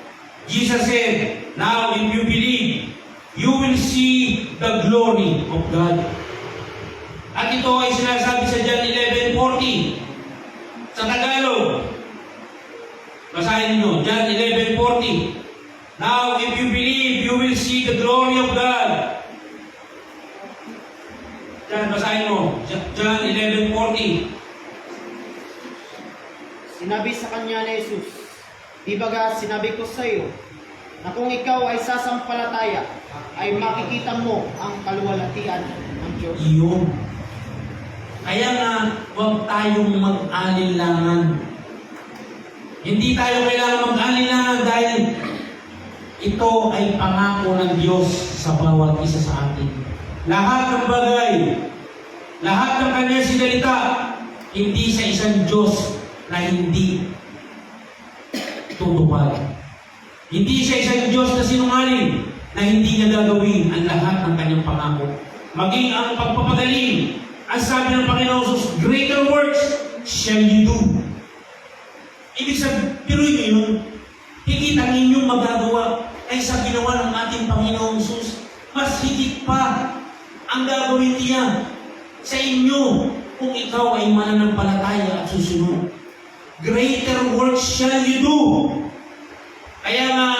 Jesus said, now if you believe, you will see the glory of God. At ito ay sinasabi sa John 11:40 sa Tagalog. Basahin niyo, John 11:40. Now, if you believe, you will see the glory of God. John, basahin mo, John 11:40. Sinabi sa kanya ni Jesus, di baga sinabi ko sa iyo, na kung ikaw ay sasampalataya, ay makikita mo ang kaluwalhatian ng Diyos. Iyon. Kaya nga, huwag tayong mag-alinlangan. Hindi tayo kailangan mag-alinlangan dahil ito ay pangako ng Diyos sa bawat isa sa atin. Lahat ng bagay, lahat ng kanyang sinalita, hindi sa isang Diyos na hindi tutupad. Hindi siya isang Diyos na sinungaling na hindi niya gagawin ang lahat ng kanyang pangako. Maging ang pagpapagaling, ang sabi ng Panginoon Jesus, greater works shall you do. Ibig sabihin, piruin niyo yun, higit ang inyong magagawa ay sa ginawa ng ating Panginoon Jesus. Mas higit pa ang gagawin niya sa inyo kung ikaw ay mananampalataya at susunod. Greater works shall you do. Kaya nga,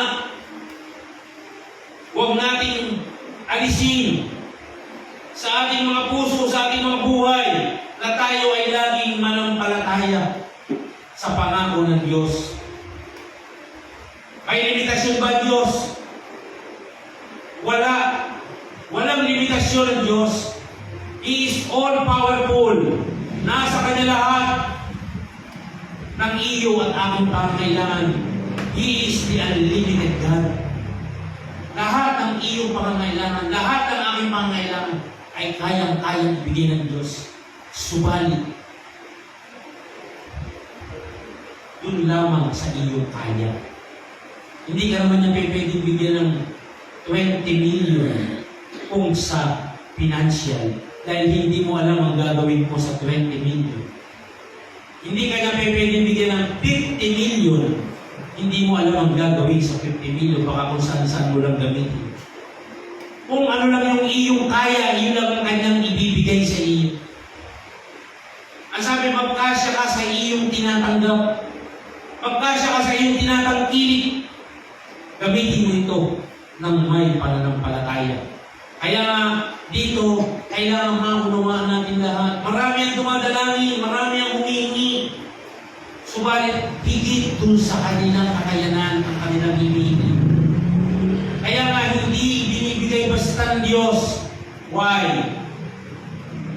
huwag nating alisin sa ating mga puso, sa ating mga buhay, na tayo ay laging manampalataya sa pangako ng Diyos. May limitasyon ba Diyos? Wala. Walang limitasyon ng Diyos. He is all-powerful. Nasa Kanya lahat ng iyo at aking pangangailangan. He is the unlimited God. Lahat ng iyong pangangailangan, lahat ng aking pangangailangan ay kayang-kayang ibigay ng Diyos. Subalit, yun lamang sa iyong kaya. Hindi ka naman niya pwedeng bigyan ng 20 million kung sa financial dahil hindi mo alam ang gagawin mo sa 20 million. Hindi ka niya pwedeng bigyan ng 50 million, hindi mo alam ang gagawin sa 50 million, baka kung saan-saan mo lang gamitin. Kung ano lang yung iyong kaya, yun lang ang kanyang ibibigay sa iyo. Ang sabi, magkasya ka sa iyong tinatanggap. Magkasya ka sa iyong tinatangkilik. Gamitin mo ito ng may pananampalataya. Kaya nga, dito, kailangan maunawaan natin lahat. Marami ang dumadalangin, marami ang humingi. Subalit, higit dun sa kanilang kakayanan ang kanilang hinihingi. Kaya nga, hindi binibigay basta ng Diyos. Why?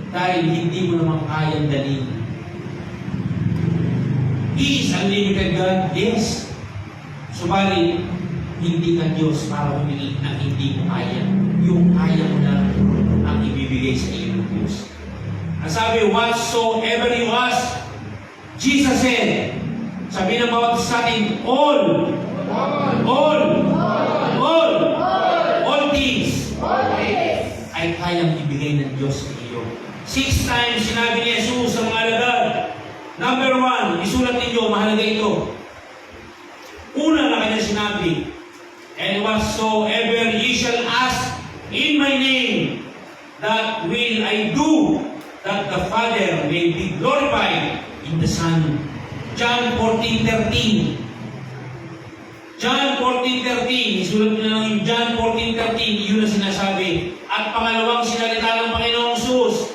Dahil hindi mo naman kayang dalhin. He is unlimited God, yes. Subalit, hindi ka Diyos para humingi na hindi mo kaya. Yung kaya mo lang ang ibibigay sa iyo ng Diyos. Ang sabi, whatsoever you ask, Jesus said, sabi ng bawat sa atin, all things ay kayang ibigay ng Diyos sa iyo. 6 times sinabi ni Jesus sa mga alagad. Number 1, isulat ninyo, mahalaga ito. Una na kanya sinabi, and whatsoever ye shall ask in my name, that will I do, that the Father may be glorified in the Son. John 14:13. John 14:13. Isulat nyo lang yung John 14:13. Yun ang sinasabi. At pangalawang sinalita ng Panginoong Jesus,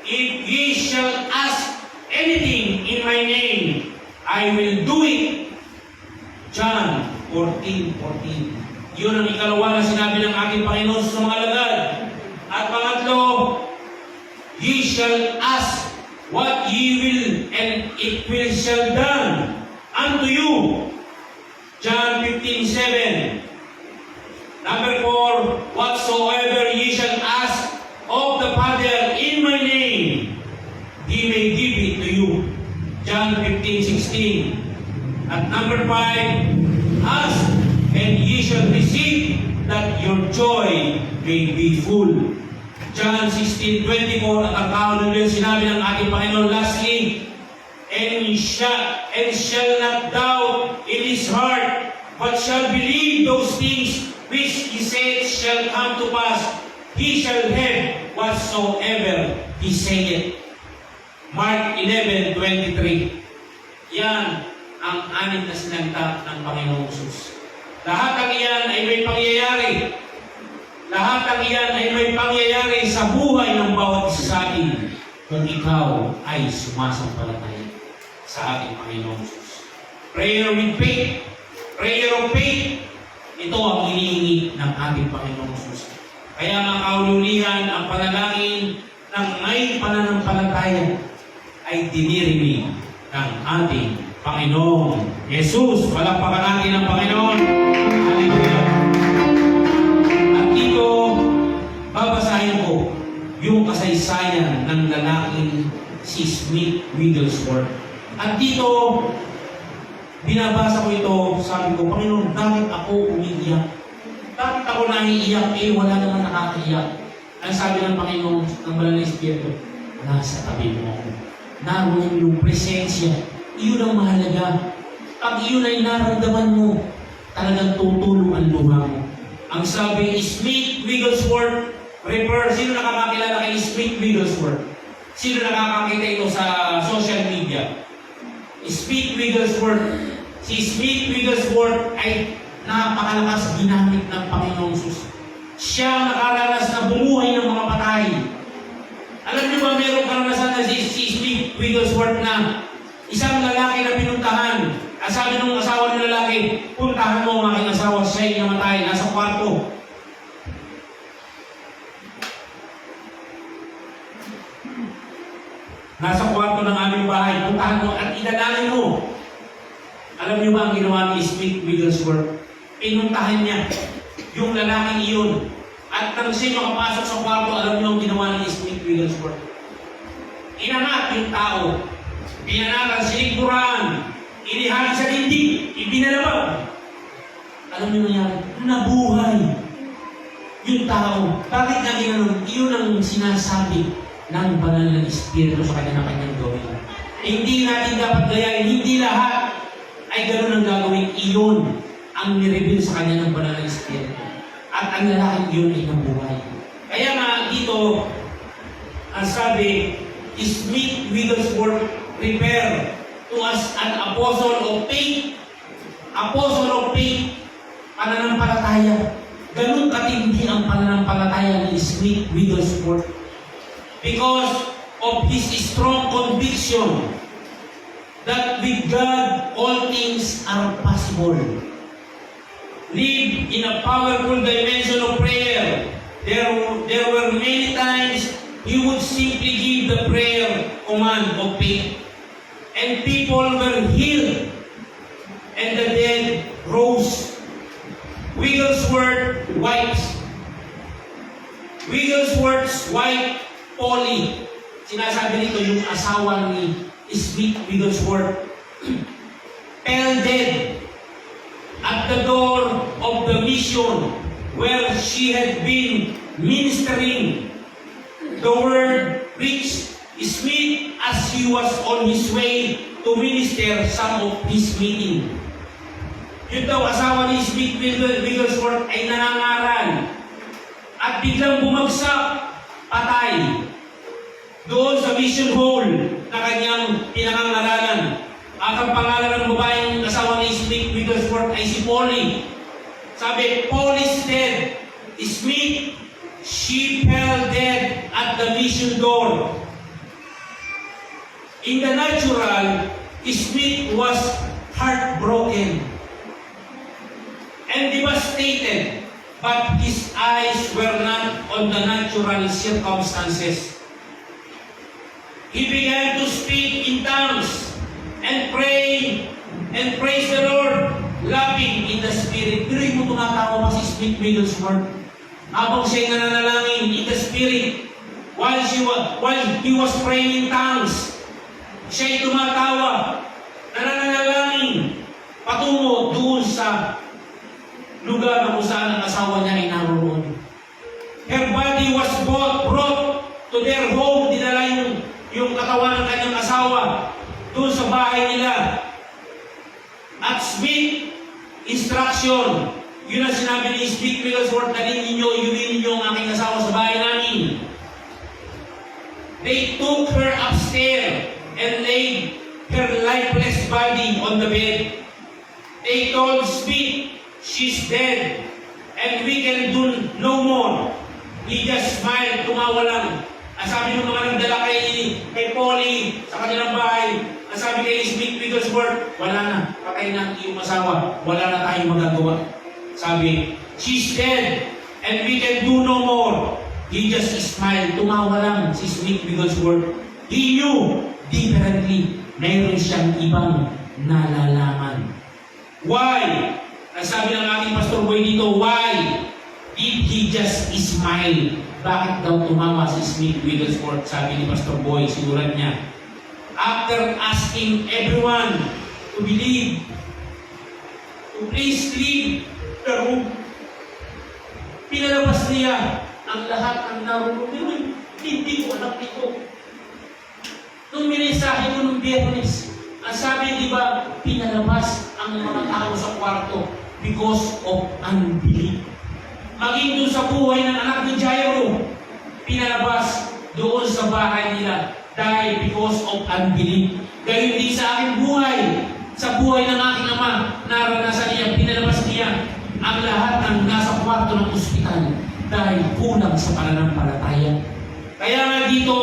if ye shall ask anything in my name, I will do it. John 14:14. Yun ang ikalawa na sinabi ng ating Panginoon sa mga alagad. At pangatlo, ye shall ask what ye will, and it will shall done unto you. John 15:7. Number 4, whatsoever ye shall ask of the Father in my name, He may give it to you. John 15:16. At number 5, ask and ye shall receive, that your joy may be full. John 16:24. At ang kaunod yun sinabi ng ating Panginoon lastly, and shall not doubt in his heart, but shall believe those things which he said shall come to pass. He shall have whatsoever he saith. Mark 11:23. Yan ang anim na sinagta ng Panginoong Jesus. Lahat ng iyan ay may pangyayari. Lahat ng iyan ay may pangyayari sa buhay ng bawat isa sa atin kung ikaw ay sumasampalataya sa ating Panginoong Jesus. Prayer with faith. Prayer of faith. Ito ang hinihingi ng ating Panginoong Jesus. Kaya nga kaulihan ang panalangin ng may pananampalataya ay dinirinig ng ating Panginoong Jesus. Palakpakan natin ang Panginoon. Hallelujah. At dito, babasahin ko yung kasaysayan ng lalaking si Smith Wigglesworth. At dito, binabasa ko ito, sabi ko, Panginoon, bakit ako umiiyak? Bakit ako naiiyak? Wala naman nakakaiyak. Ang sabi ng Panginoon, ng Banal na Espiritu, nasa tabi mo ako. Naroon yung presensya. Iyon ang mahalaga. Pag iyon ay naramdaman mo, talagang tutulong ang luha mo. Ang sabi, Smith Wigglesworth, sino nakakakilala kay Smith Wigglesworth? Sino nakakakita ito sa social media? Smith Wigglesworth. Si Smith Wigglesworth ay napakalakas ginamit ng Panginoong Jesus. Siya ang nakaranas na bumuhay ng mga patay. Alam niyo ba, mayroong karanasan na si Smith Wigglesworth na isang lalaki na pinuntahan. Ang sabi ng asawa ng lalaki, puntahan mo ang aking asawa, siya'y namatay, nasa kwarto. Nasa kwarto ng aming bahay, puntahan mo at idadalhin mo. Alam niyo ba ang ginawa ni Smith Wigglesworth? Pinuntahan niya yung lalaking iyon. At nang siya makapasok sa kwarto, alam niyo ang ginawa ni Smith Wigglesworth? Inangat yung tao. Pinanakan, sinikburan, inihagis sa dinding, ibinalabag. Alam niyo nangyari? Nabuhay yung tao. Bakit nga ginanon? Iyon ang sinasabi ng Banal na Espiritu sa kanyang gawin. Hindi natin dapat gayahin, hindi lahat ay ganoon ang gagawin. Iyon ang nireveal sa kanya ng Banal na Espiritu. At ang lalaking iyon ay nabuhay. Kaya nga dito, ang sabi, Smith Wigglesworth prepare to us an apostle of faith. Apostle of faith, pananampalataya. Ganun katindi ang pananampalataya ni Smith Wigglesworth. Because of his strong conviction that with God all things are possible. Live in a powerful dimension of prayer. There were many times he would simply give the prayer command of faith. And people were healed. And the dead rose. Wigglesworth's wife, Polly. Sinasabi nito yung asawa ni Smith Wigglesworth. Fell dead at the door of the mission where she had been ministering. The word reached Smith as he was on his way to minister some of his meeting. Yun daw, asawa ni Smith Wigglesworth ay nangangaral at biglang bumagsak, patay, doon sa mission hall na kanyang pinangangaralan. At ang pangalan ng babaeng asawa ni Smith Wigglesworth ay si Polly. Sabi, Polly's dead. Smith, she fell dead at the mission door. In the natural, Smith was heartbroken and devastated, but his eyes were not on the natural circumstances. He began to speak in tongues and pray and praise the Lord, laughing in the spirit. Pero mo tumatawa pa si Smith Wigglesworth habang siya'y nananalangin in the spirit while he was praying in tongues. Siya'y tumatawa, nananalangin patungo doon sa lugar na kung saan ang asawa niya ay naroon. Her body was brought to their home. Dinala yung katawan ng kanyang asawa doon sa bahay nila. At Smith, instruction, yun ang sinabi ni Smith Wigglesworth, dalhin ninyo, iuwi ninyo ang aking asawa sa bahay namin. They took her upstairs and laid her lifeless body on the bed. They told Smith, she's dead, and we can do no more. He just smiled, tumawa lang. Ang sabi ng mga nagdala kay Polly sa kanilang bahay, ang sabi kay Smith Wigglesworth, wala na, patay na ang iyong asawa, wala na tayong magagawa. Sabi, she's dead, and we can do no more. He just smiled, tumawa lang si Smith Wigglesworth. He knew differently, mayroon siyang ibang nalalaman. Why? Ang sabi ng ating Pastor Boy dito, why did he just smile? Bakit daw tumawa si Smith Wigglesworth? Sabi ni Pastor Boy, sinulat niya. After asking everyone to believe, to please leave the room, pinalabas niya ang lahat ng naroon. Pero hindi ko alam ito. Nung minisahe ko nung Biyernes, ang sabi, di ba, pinalabas ang mga tao sa kwarto because of unbelief. Maging doon sa buhay ng anak ni Jairo, pinalabas doon sa bahay nila dahil because of unbelief. Gayun din sa aking buhay, sa buhay ng aking ama, naranasan niya, pinalabas niya ang lahat ng nasa kwarto ng ospital dahil kulang sa pananampalataya. Kaya nga dito,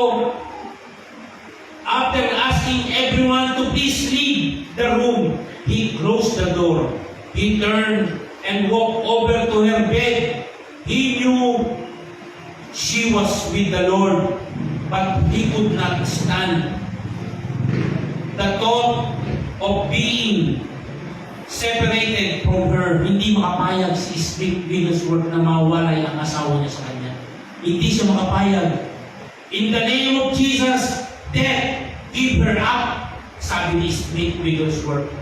after asking everyone to please leave the room, he closed the door. He turned and walked over to her bed. He knew she was with the Lord, but he could not stand the thought of being separated from her. Hindi makapayag si Smith Wigglesworth na mawalay ang asawa niya sa kanya. Hindi siya makapayag. In the name of Jesus, death, give her up, sabi ni Smith Wigglesworth.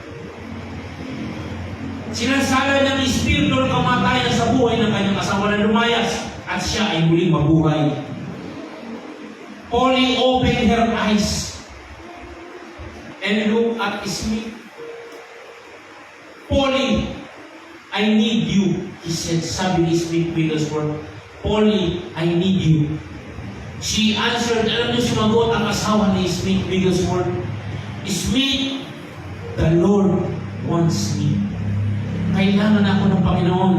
Sinasala ng espiritu ng kamatayan sa buhay ng kanyang asawa na lumayas at siya ay muling mabuhay. Polly opened her eyes and looked at Smith. Polly, I need you, he said, sabi ni Smith Wigglesworth. Polly, I need you. She answered, alam niyo, sumagot ang asawa ni Smith Wigglesworth. Smith, the Lord wants me. Kailangan ako ng Panginoon.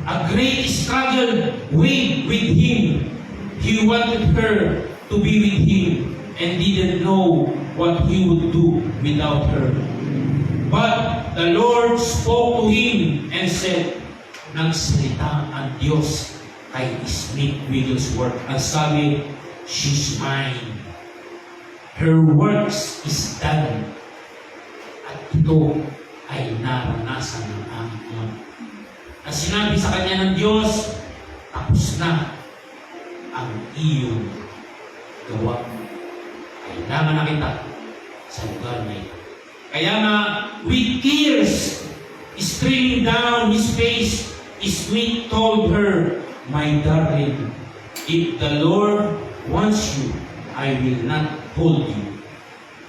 A great struggle with Him. He wanted her to be with Him and didn't know what He would do without her. But the Lord spoke to him and said, nagsalita ang Diyos kay Smith Wigglesworth. Ang sabi, she's mine. Her works is done. At ito ay naranasan ng aming Ama. Ang sinabi sa kanya ng Diyos, tapos na ang iyong gawa. Kailangan na kita sa lugar na ito. Kaya nga, with tears streaming down his face, Smith told her, my darling, if the Lord wants you, I will not hold you.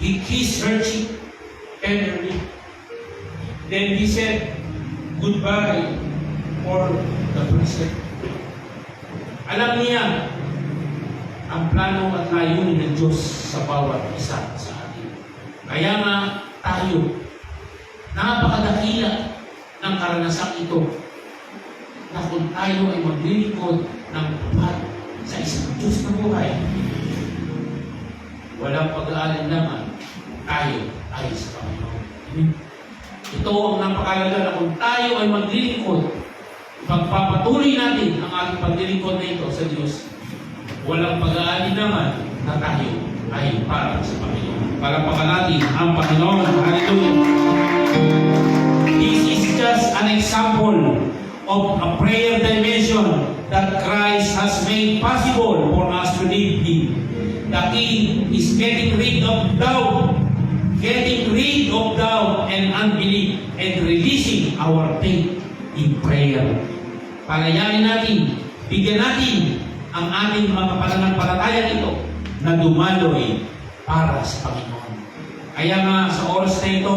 He kissed her cheek tenderly. Then he said, goodbye for the present. Alam niya ang plano at layunin ng Diyos sa bawat isa sa atin. Kaya nga tayo, napakadakila ng karanasang ito na kung tayo ay maglilingkod ng tapat sa isang Diyos na buhay, walang pag-aalinlangan, tayo ay sa Panginoon. Amen. Ito ang napakalaga na kung tayo ay maglilingkod, pagpapatuloy natin ang ating paglilingkod na ito sa Diyos. Walang pag-aali naman na tayo ay para sa Panginoon. Palapakan natin ang Panginoon. Hallelujah. This is just an example of a prayer dimension that Christ has made possible for us to live in. The key is getting rid of doubt and unbelief, and releasing our faith in prayer. Palayanin natin, bigyan natin ang ating mga pananampalataya ito na dumaloy para sa Panginoon. Kaya nga sa oras na ito,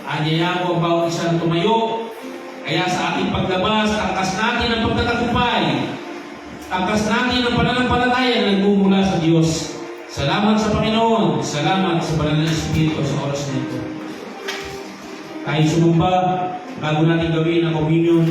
anyaya ko ang bawat isang tumayo. Kaya sa ating paglabas, tangkas natin ang pagtatagumpay. Tangkas natin ang pananampalataya na nagmumula sa Diyos. Salamat sa Panginoon. Salamat sa Banal na Espiritu sa oras na ito. Tayo sumumba bago natin gawin ang communion.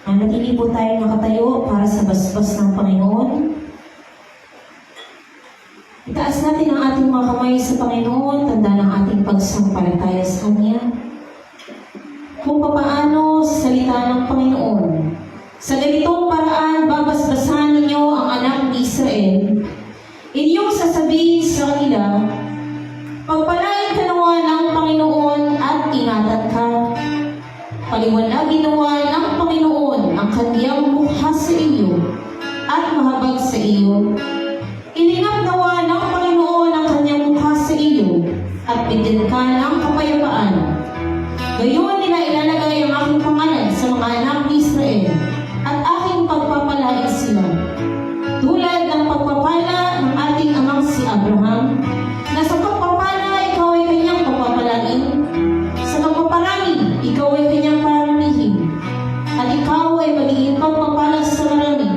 Nanatili po tayo nakatayo para sa basbas ng Panginoon. Itaas natin ang ating mga kamay sa Panginoon, tanda ng ating pagsampalataya sa Kanya. Kung papaano sa salita ng Panginoon. Sa ganitong paraan, babasbasan ninyo ang anak ni Israel. Inyong sasabihin sa kanila, pagpalain ka nawa ng Panginoon at ingatan ka. Paliwanagin nawa ng Panginoon ang kaniyang mukha sa iyo at mahabag sa iyo. Ilingap nawa ng Panginoon ang kanyang mukha sa iyo at bigyan ka ng kapayapaan. Gayon nila ilalagay ang aking pangalan sa mga anak ni Israel at aking pagpapalain sila. Tulad ng pagpapala ng ating amang si Abraham, na sa pagpapala ikaw ay kanyang pagpapalain, sa pagpaparami ikaw ay kanyang paramihin, at ikaw ay magiging pagpapala sa marami.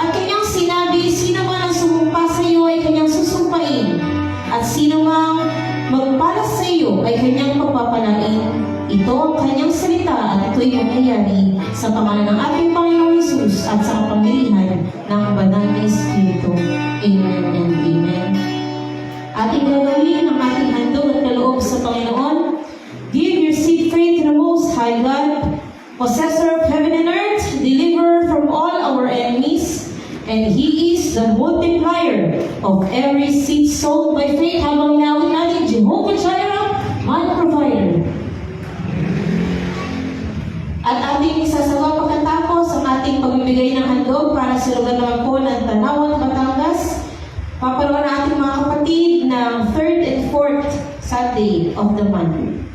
At kanyang sinabi, sino man ang sumumpa sa iyo ay kanyang susumpain, at sino mang magpala sa iyo ay kanyang pagpapalain. Ito ang kanyang salita at ito'y mangyayari sa pangalan ng ating Panginoong Hesus at sa kapangyarihan ng Banal na Espiritu. Amen and Amen. Ating gagawin ang ating handog at kaloob sa Panginoon. Give your seed faith to the Most High God, possessor of heaven and earth, deliverer from all our enemies, and He is the multiplier of every seed sown by faith. Habang nawin natin, Jehovah Jireh, my provider. At ating isasawa pagkatapos ang ating pagbibigay ng handog para sa lugar naman po ng Tanawan, Batangas. Papalawan ang ating mga kapatid ng 3rd and 4th Sunday of the month.